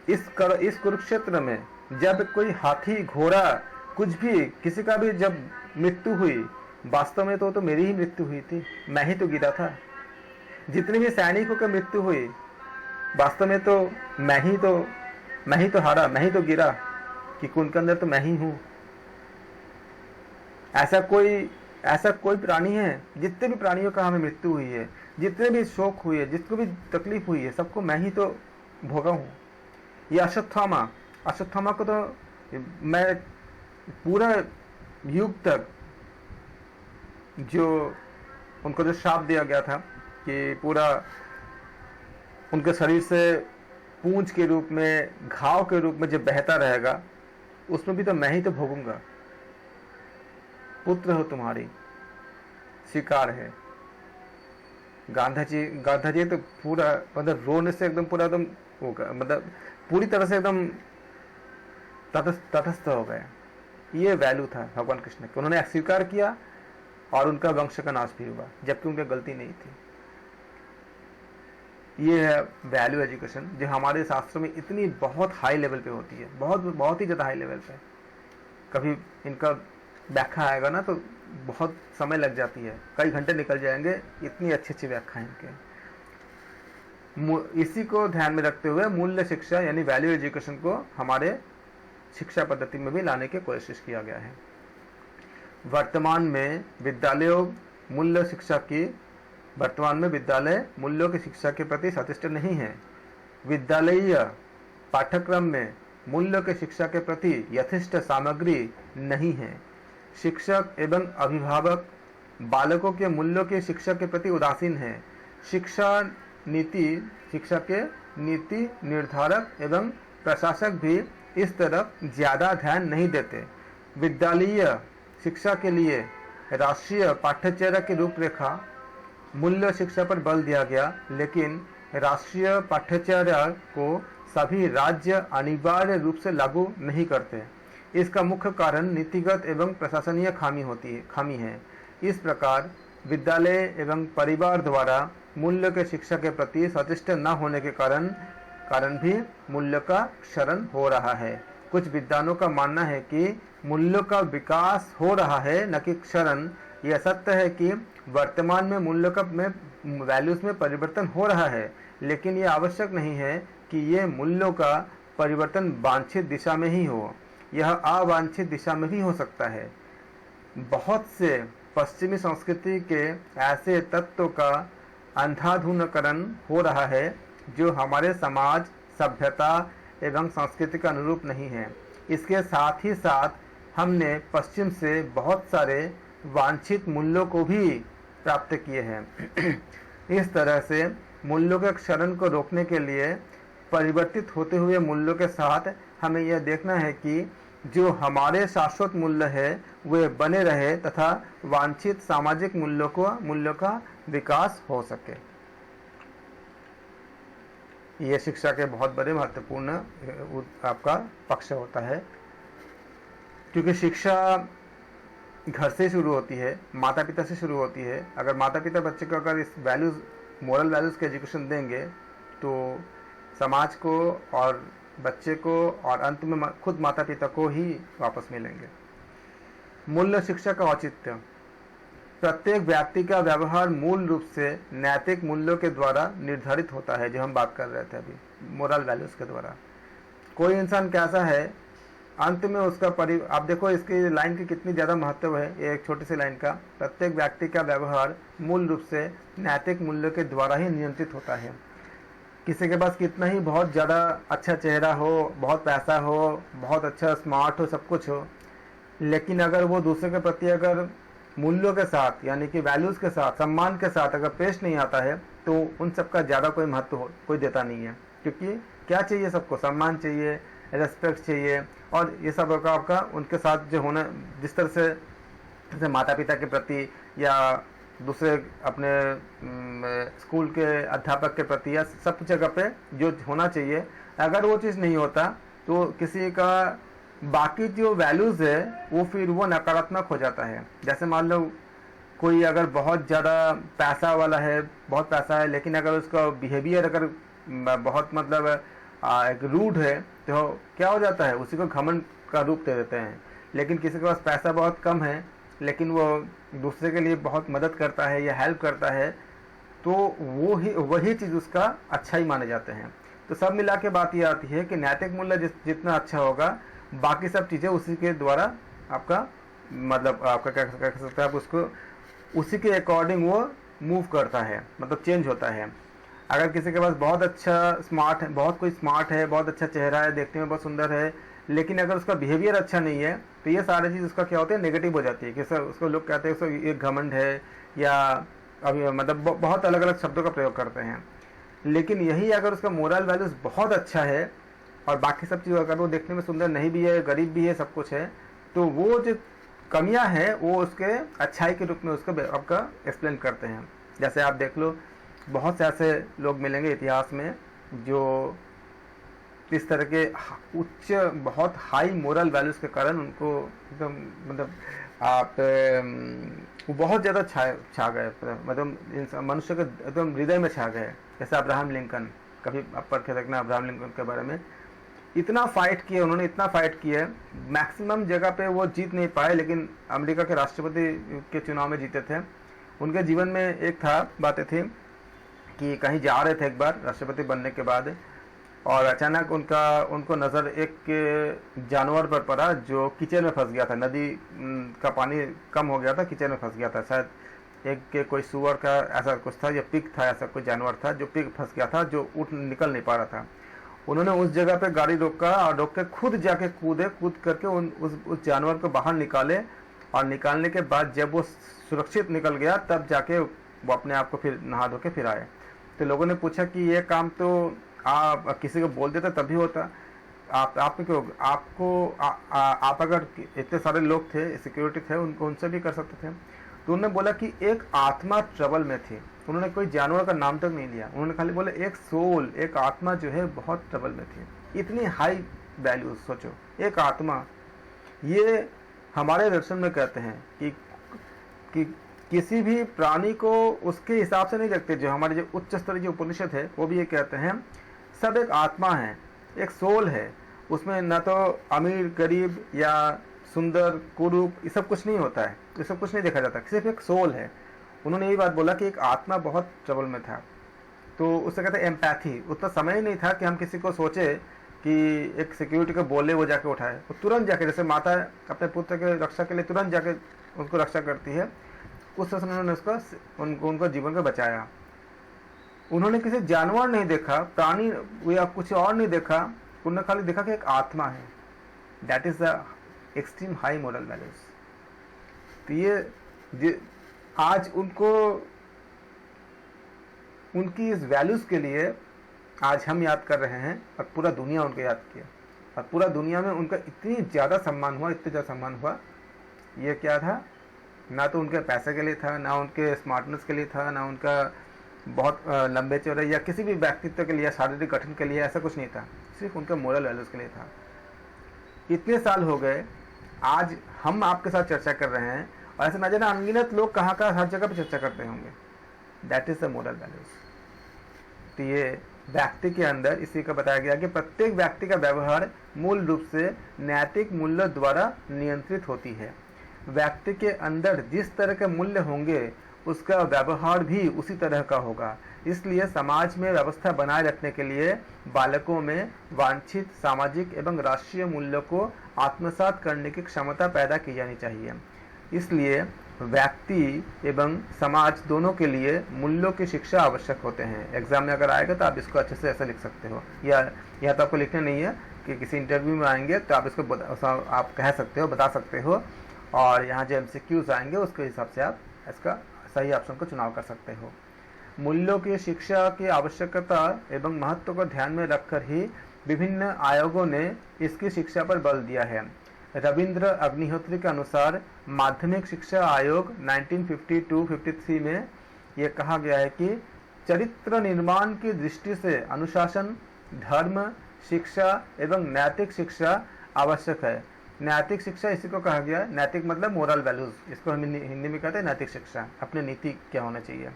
इस कुरुक्षेत्र में जब कोई हाथी, घोड़ा, कुछ भी, किसी का भी जब मृत्यु हुई, वास्तव में तो मेरी ही मृत्यु हुई थी, मैं ही तो गिरा था। जितने भी सैनिकों की मृत्यु हुई, वास्तव में तो मैं ही तो हारा, मैं ही तो गिरा, कि उनके अंदर तो मैं ही हूं। ऐसा कोई प्राणी है, जितने भी प्राणियों का हमें मृत्यु हुई है, जितने भी शोक हुई है, जिसको भी तकलीफ हुई है, सबको मैं ही तो भोगा हूं। ये अश्वत्थामा को तो मैं पूरा युग तक जो उनको जो श्राप दिया गया था कि पूरा उनके शरीर से पूंछ के रूप में, घाव के रूप में जो बहता रहेगा, उसमें भी तो मैं ही तो भोगूंगा। पुत्र हो तुम्हारी, स्वीकार है। गांधा जी तो पूरा मतलब रोने से एकदम पूरा एकदम होगा, मतलब पूरी तरह से एकदम तटस्थ हो गए। ये वैल्यू था भगवान कृष्ण का। उन्होंने स्वीकार किया और उनका वंश का नाश भी हुआ, जबकि उनकी गलती नहीं थी। ये है वैल्यू एजुकेशन, जो हमारे शास्त्रों में इतनी बहुत हाई लेवल पे होती है, बहुत ही ज़्यादा हाई लेवल पे। कभी इनका व्याख्या आएगा ना तो बहुत समय लग जाती है, कई घंटे निकल जाएंगे, इतनी अच्छी अच्छी व्याख्या इनके। इसी को ध्यान में रखते हुए मूल्य शिक्षा यानी वैल्यू एजुकेशन को हमारे शिक्षा पद्धति में भी लाने की कोशिश किया गया है। वर्तमान में विद्यालय मूल्यों की शिक्षा के प्रति सचेष्ट नहीं है। विद्यालयीय पाठ्यक्रम में मूल्यों की शिक्षा के प्रति यथेष्ट सामग्री नहीं है। शिक्षक एवं अभिभावक बालकों के मूल्यों की शिक्षा के प्रति उदासीन है। शिक्षा के नीति निर्धारक एवं प्रशासक भी इस तरफ ज्यादा ध्यान नहीं देते। विद्यालयीय शिक्षा के लिए राष्ट्रीय पाठ्यचर्या की रूपरेखा मूल्य शिक्षा पर बल दिया गया, लेकिन राष्ट्रीय पाठ्यचर्या को सभी राज्य अनिवार्य रूप से लागू नहीं करते। इसका मुख्य कारण नीतिगत एवं प्रशासनीय खामी है। इस प्रकार विद्यालय एवं परिवार द्वारा मूल्य के शिक्षा के प्रति सचेष्ट न होने के कारण भी मूल्य का क्षरण हो रहा है। कुछ विद्वानों का मानना है कि मूल्यों का विकास हो रहा है, न कि क्षरण। यह सत्य है कि वर्तमान में मूल्यों का वैल्यूज में परिवर्तन हो रहा है, लेकिन यह आवश्यक नहीं है कि ये मूल्यों का परिवर्तन वांछित दिशा में ही हो। यह अवांछित दिशा में भी हो सकता है। बहुत से पश्चिमी संस्कृति के ऐसे तत्वों का अंधाधुनीकरण हो रहा है जो हमारे समाज, सभ्यता एवं संस्कृति का अनुरूप नहीं है। इसके साथ ही साथ हमने पश्चिम से बहुत सारे वांछित मूल्यों को भी प्राप्त किए हैं। इस तरह से मूल्यों के क्षरण को रोकने के लिए परिवर्तित होते हुए मूल्यों के साथ हमें यह देखना है कि जो हमारे शाश्वत मूल्य है वे बने रहे तथा वांछित सामाजिक मूल्यों का विकास हो सके। यह शिक्षा के बहुत बड़े महत्वपूर्ण आपका पक्ष होता है, क्योंकि शिक्षा घर से शुरू होती है, माता पिता से शुरू होती है। अगर माता पिता बच्चे को अगर इस मोरल वैल्यूज़ के एजुकेशन देंगे तो समाज को और बच्चे को और अंत में खुद माता पिता को ही वापस मिलेंगे। मूल्य शिक्षा का औचित्य। प्रत्येक व्यक्ति का व्यवहार मूल रूप से नैतिक मूल्यों के द्वारा निर्धारित होता है, जो हम बात कर रहे थे अभी, मोरल वैल्यूज़ के द्वारा। कोई इंसान कैसा है, अंत में उसका आप देखो इसकी लाइन की कितनी ज़्यादा महत्व है, ये एक छोटी सी लाइन का। प्रत्येक व्यक्ति का व्यवहार मूल रूप से नैतिक मूल्यों के द्वारा ही नियंत्रित होता है। किसी के पास कितना ही बहुत ज़्यादा अच्छा चेहरा हो, बहुत पैसा हो, बहुत अच्छा स्मार्ट हो, सब कुछ हो, लेकिन अगर वो दूसरे के प्रति अगर मूल्यों के साथ यानी कि वैल्यूज़ के साथ, सम्मान के साथ अगर पेश नहीं आता है तो उन सब का ज़्यादा कोई महत्व कोई देता नहीं है। क्योंकि क्या चाहिए सबको, सम्मान चाहिए, रेस्पेक्ट चाहिए, और ये सब आपका उनके साथ जो होना, जिस तरह से जैसे माता पिता के प्रति या दूसरे अपने स्कूल के अध्यापक के प्रति या सब जगह पे जो होना चाहिए, अगर वो चीज़ नहीं होता तो किसी का बाकी जो वैल्यूज़ है वो फिर वो नकारात्मक हो जाता है। जैसे मान लो कोई अगर बहुत ज़्यादा पैसा वाला है, बहुत पैसा है, लेकिन अगर उसका बिहेवियर अगर बहुत मतलब एक रूड है, तो क्या हो जाता है, उसी को घमंड का रूप दे देते हैं। लेकिन किसी के पास पैसा बहुत कम है लेकिन वो दूसरे के लिए बहुत मदद करता है या हेल्प करता है, तो वही चीज़ उसका अच्छा ही माने जाते हैं। तो सब मिला के बात ये आती है कि नैतिक मूल्य जितना अच्छा होगा, बाकी सब चीज़ें उसी के द्वारा आपका मतलब आपका क्या कह सकते हैं, आप उसको उसी के अकॉर्डिंग वो मूव करता है, मतलब चेंज होता है। अगर किसी के पास बहुत अच्छा स्मार्ट है, बहुत कोई स्मार्ट है, बहुत अच्छा चेहरा है, देखने में बहुत सुंदर है, लेकिन अगर उसका बिहेवियर अच्छा नहीं है तो ये सारी चीज़ उसका क्या होता है, नेगेटिव हो जाती है कि सर उसको लोग कहते हैं उसको ये घमंड है, या अभी मतलब बहुत अलग अलग शब्दों का प्रयोग करते हैं। लेकिन यही अगर उसका मोरल वैल्यूज़ बहुत अच्छा है और बाकी सब चीज़ अगर वो देखने में सुंदर नहीं भी है, गरीब भी है, सब कुछ है, तो वो जो कमियां हैं वो उसके अच्छाई के रूप में उसको आपका एक्सप्लेन करते हैं। जैसे आप देख लो, बहुत से ऐसे लोग मिलेंगे इतिहास में जो इस तरह के उच्च बहुत हाई मोरल वैल्यूज़ के कारण उनको एकदम मतलब आप वो बहुत ज़्यादा छा गए, मतलब मनुष्य के एकदम हृदय में छा गए। जैसे अब्राहम लिंकन, कभी आप पढ़ के देखना अब्राहम लिंकन के बारे में, इतना फाइट किया उन्होंने, इतना फाइट किया, मैक्सिमम जगह पे वो जीत नहीं पाए, लेकिन अमेरिका के राष्ट्रपति के चुनाव में जीते थे। उनके जीवन में एक बातें थी कि कहीं जा रहे थे एक बार राष्ट्रपति बनने के बाद, और अचानक उनको नज़र एक जानवर पर पड़ा जो कीचड़ में फंस गया था। नदी का पानी कम हो गया था, कीचड़ में फंस गया था। शायद एक कोई सुअर का ऐसा कुछ था या पिग था, ऐसा कोई जानवर था जो पिग फंस गया था, जो निकल नहीं पा रहा था। उन्होंने उस जगह पे गाड़ी रोका और रोक के खुद जाके कूद करके उस जानवर को बाहर निकाले, और निकालने के बाद जब वो सुरक्षित निकल गया तब जाके वो अपने आप को फिर नहा धो के फिर आए। तो लोगों ने पूछा कि ये काम तो आप किसी को बोल देते तभी होता, आप क्यों, आप अगर इतने सारे लोग थे, सिक्योरिटी थे, उनसे भी कर सकते थे। तो उन्होंने बोला कि एक आत्मा ट्रबल में थी। उन्होंने कोई जानवर का नाम तक नहीं लिया, उन्होंने खाली बोला एक सोल, एक आत्मा जो है बहुत ट्रबल में थी। इतनी हाई वैल्यूज, सोचो, एक आत्मा। ये हमारे दर्शन में कहते हैं कि किसी भी प्राणी को उसके हिसाब से नहीं देखते। जो हमारे जो उच्च स्तरीय जो उपनिषद है वो भी ये कहते हैं सब एक आत्मा है, एक सोल है, उसमें ना तो अमीर गरीब या सुंदर कुरूप ये सब कुछ नहीं होता है, ये सब कुछ नहीं देखा जाता, सिर्फ एक सोल है। उन्होंने यही बात बोला कि एक आत्मा बहुत ट्रबल में था। तो उससे कहते हैं एम्पैथी। उतना समय ही नहीं था कि हम किसी को सोचे कि एक सिक्योरिटी को बोले वो जाके उठाए, वो तुरंत जाके, जैसे माता अपने पुत्र के रक्षा के लिए तुरंत जाके उसको रक्षा करती है, उस समय उन्होंने उनको जीवन को बचाया। उन्होंने किसी जानवर नहीं देखा, प्राणी या कुछ और नहीं देखा, उन्होंने खाली देखा कि एक आत्मा है। That is the extreme high moral values. तो ये आज उनकी इस वैल्यूज के लिए आज हम याद कर रहे हैं और पूरा दुनिया उनको याद किया, और पूरा दुनिया में उनका इतनी ज़्यादा सम्मान हुआ, इतना ज़्यादा सम्मान हुआ। ये क्या था, ना तो उनके पैसे के लिए था, ना उनके स्मार्टनेस के लिए था, ना उनका बहुत लंबे चौड़े या किसी भी व्यक्तित्व के लिए, शारीरिक गठन के लिए, ऐसा कुछ नहीं था, सिर्फ उनके मोरल वैल्यूज के लिए था। इतने साल हो गए, आज हम आपके साथ चर्चा कर रहे हैं, और ऐसे ना जाना अनगिनत लोग कहाँ हर जगह पे चर्चा करते होंगे। That is the moral values. तो ये व्यक्ति के अंदर इसी का बताया गया कि प्रत्येक व्यक्ति का व्यवहार मूल रूप से नैतिक मूल्यों द्वारा नियंत्रित होती है। व्यक्ति के अंदर जिस तरह के मूल्य होंगे उसका व्यवहार भी उसी तरह का होगा। इसलिए समाज में व्यवस्था बनाए रखने के लिए बालकों में वांछित सामाजिक एवं राष्ट्रीय मूल्यों को आत्मसात करने की क्षमता पैदा की जानी चाहिए। इसलिए व्यक्ति एवं समाज दोनों के लिए मूल्यों की शिक्षा आवश्यक होते हैं। एग्जाम में अगर आएगा तो आप इसको अच्छे से ऐसा लिख सकते हो, या तो आपको लिखना नहीं है कि किसी इंटरव्यू में आएंगे तो आप इसको आप कह सकते हो, बता सकते हो, और यहाँ जो MCQs आएंगे उसके हिसाब से आप इसका सही ऑप्शन को चुनाव कर सकते हो। मूल्यों की शिक्षा की आवश्यकता एवं महत्व को ध्यान में रखकर ही विभिन्न आयोगों ने इसकी शिक्षा पर बल दिया है। रविंद्र अग्निहोत्री के अनुसार माध्यमिक शिक्षा आयोग 1952-53 में यह कहा गया है कि चरित्र निर्माण की दृष्टि से अनुशासन, धर्म, शिक्षा एवं नैतिक शिक्षा आवश्यक है। नैतिक शिक्षा इसी को कहा गया है, नैतिक मतलब मोरल वैल्यूज, इसको हम हिंदी में कहते हैं नैतिक शिक्षा, अपने नीति क्या होना चाहिए।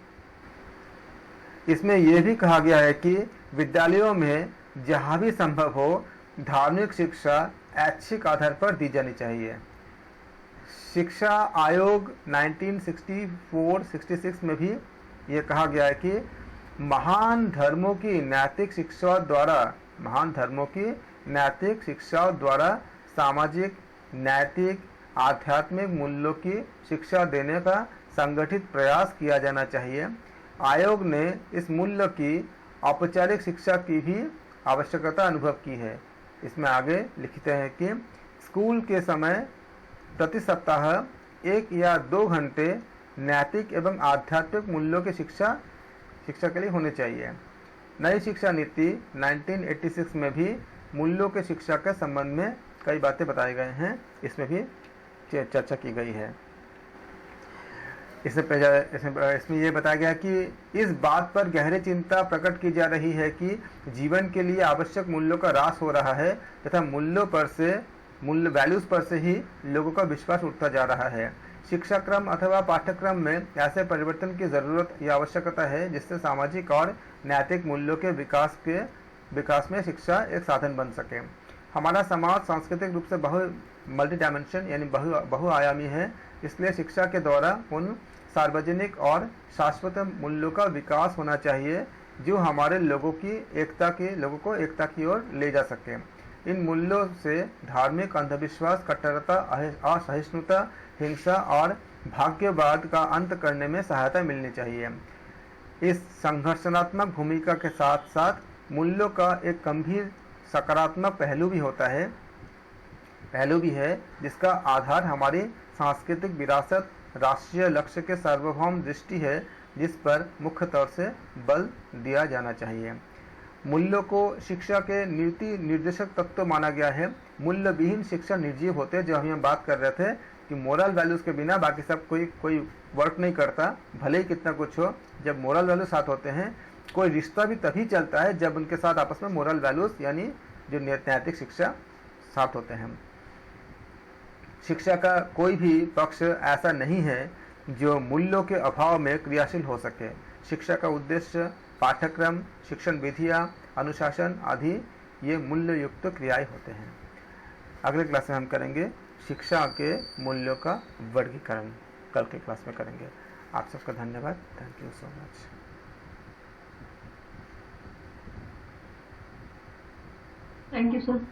इसमें यह भी कहा गया है कि विद्यालयों में जहाँ भी संभव हो धार्मिक शिक्षा ऐच्छिक आधार पर दी जानी चाहिए। शिक्षा आयोग 1964-66 में भी ये कहा गया है कि महान धर्मों की नैतिक शिक्षाओं द्वारा सामाजिक, नैतिक, आध्यात्मिक मूल्यों की शिक्षा देने का संगठित प्रयास किया जाना चाहिए। आयोग ने इस मूल्य की औपचारिक शिक्षा की भी आवश्यकता अनुभव की है। इसमें आगे लिखते हैं कि स्कूल के समय प्रति सप्ताह 1 या 2 घंटे नैतिक एवं आध्यात्मिक मूल्यों की शिक्षा के लिए होने चाहिए। नई शिक्षा नीति 1986 में भी मूल्यों के शिक्षा के संबंध में कई बातें बताए गए हैं, इसमें भी चर्चा की गई है। इसमें यह बताया गया कि इस बात पर गहरी चिंता प्रकट की जा रही है कि जीवन के लिए आवश्यक मूल्यों का ह्रास हो रहा है तथा वैल्यूज पर से ही लोगों का विश्वास उठता जा रहा है। शिक्षा क्रम अथवा पाठ्यक्रम में ऐसे परिवर्तन की जरूरत या आवश्यकता है जिससे सामाजिक और नैतिक मूल्यों के विकास में शिक्षा एक साधन बन सके। हमारा समाज सांस्कृतिक रूप से मल्टी डायमेंशन यानी बहुआयामी है, इसलिए शिक्षा के द्वारा उन सार्वजनिक और शाश्वत मूल्यों का विकास होना चाहिए जो हमारे लोगों को एकता की ओर ले जा सके। इन मूल्यों से धार्मिक अंधविश्वास, कट्टरता, असहिष्णुता, हिंसा और भाग्यवाद का अंत करने में सहायता मिलनी चाहिए। इस संघर्षात्मक भूमिका के साथ साथ मूल्यों का एक गंभीर सकारात्मक पहलू भी है जिसका आधार हमारी सांस्कृतिक विरासत, राष्ट्रीय लक्ष्य के सार्वभौम दृष्टि है जिस पर मुख्य तौर से बल दिया जाना चाहिए। मूल्यों को शिक्षा के नीति निर्देशक तत्व माना गया है। मूल्य विहीन शिक्षा निर्जीव होते हैं, जो हम बात कर रहे थे कि मोरल वैल्यूज के बिना बाकी सब कोई वर्क नहीं करता, भले ही कितना कुछ हो। जब मोरल वैल्यूज साथ होते हैं, कोई रिश्ता भी तभी चलता है जब उनके साथ आपस में मोरल वैल्यूज यानी जो नैतिक शिक्षा साथ होते हैं। शिक्षा का कोई भी पक्ष ऐसा नहीं है जो मूल्यों के अभाव में क्रियाशील हो सके। शिक्षा का उद्देश्य पाठ्यक्रम, शिक्षण विधियाँ, अनुशासन आदि ये मूल्य युक्त क्रियाएं होते हैं। अगले क्लास में हम करेंगे शिक्षा के मूल्यों का वर्गीकरण, कल के क्लास में करेंगे। आप सबका धन्यवाद। Thank you so much. Thank you sir.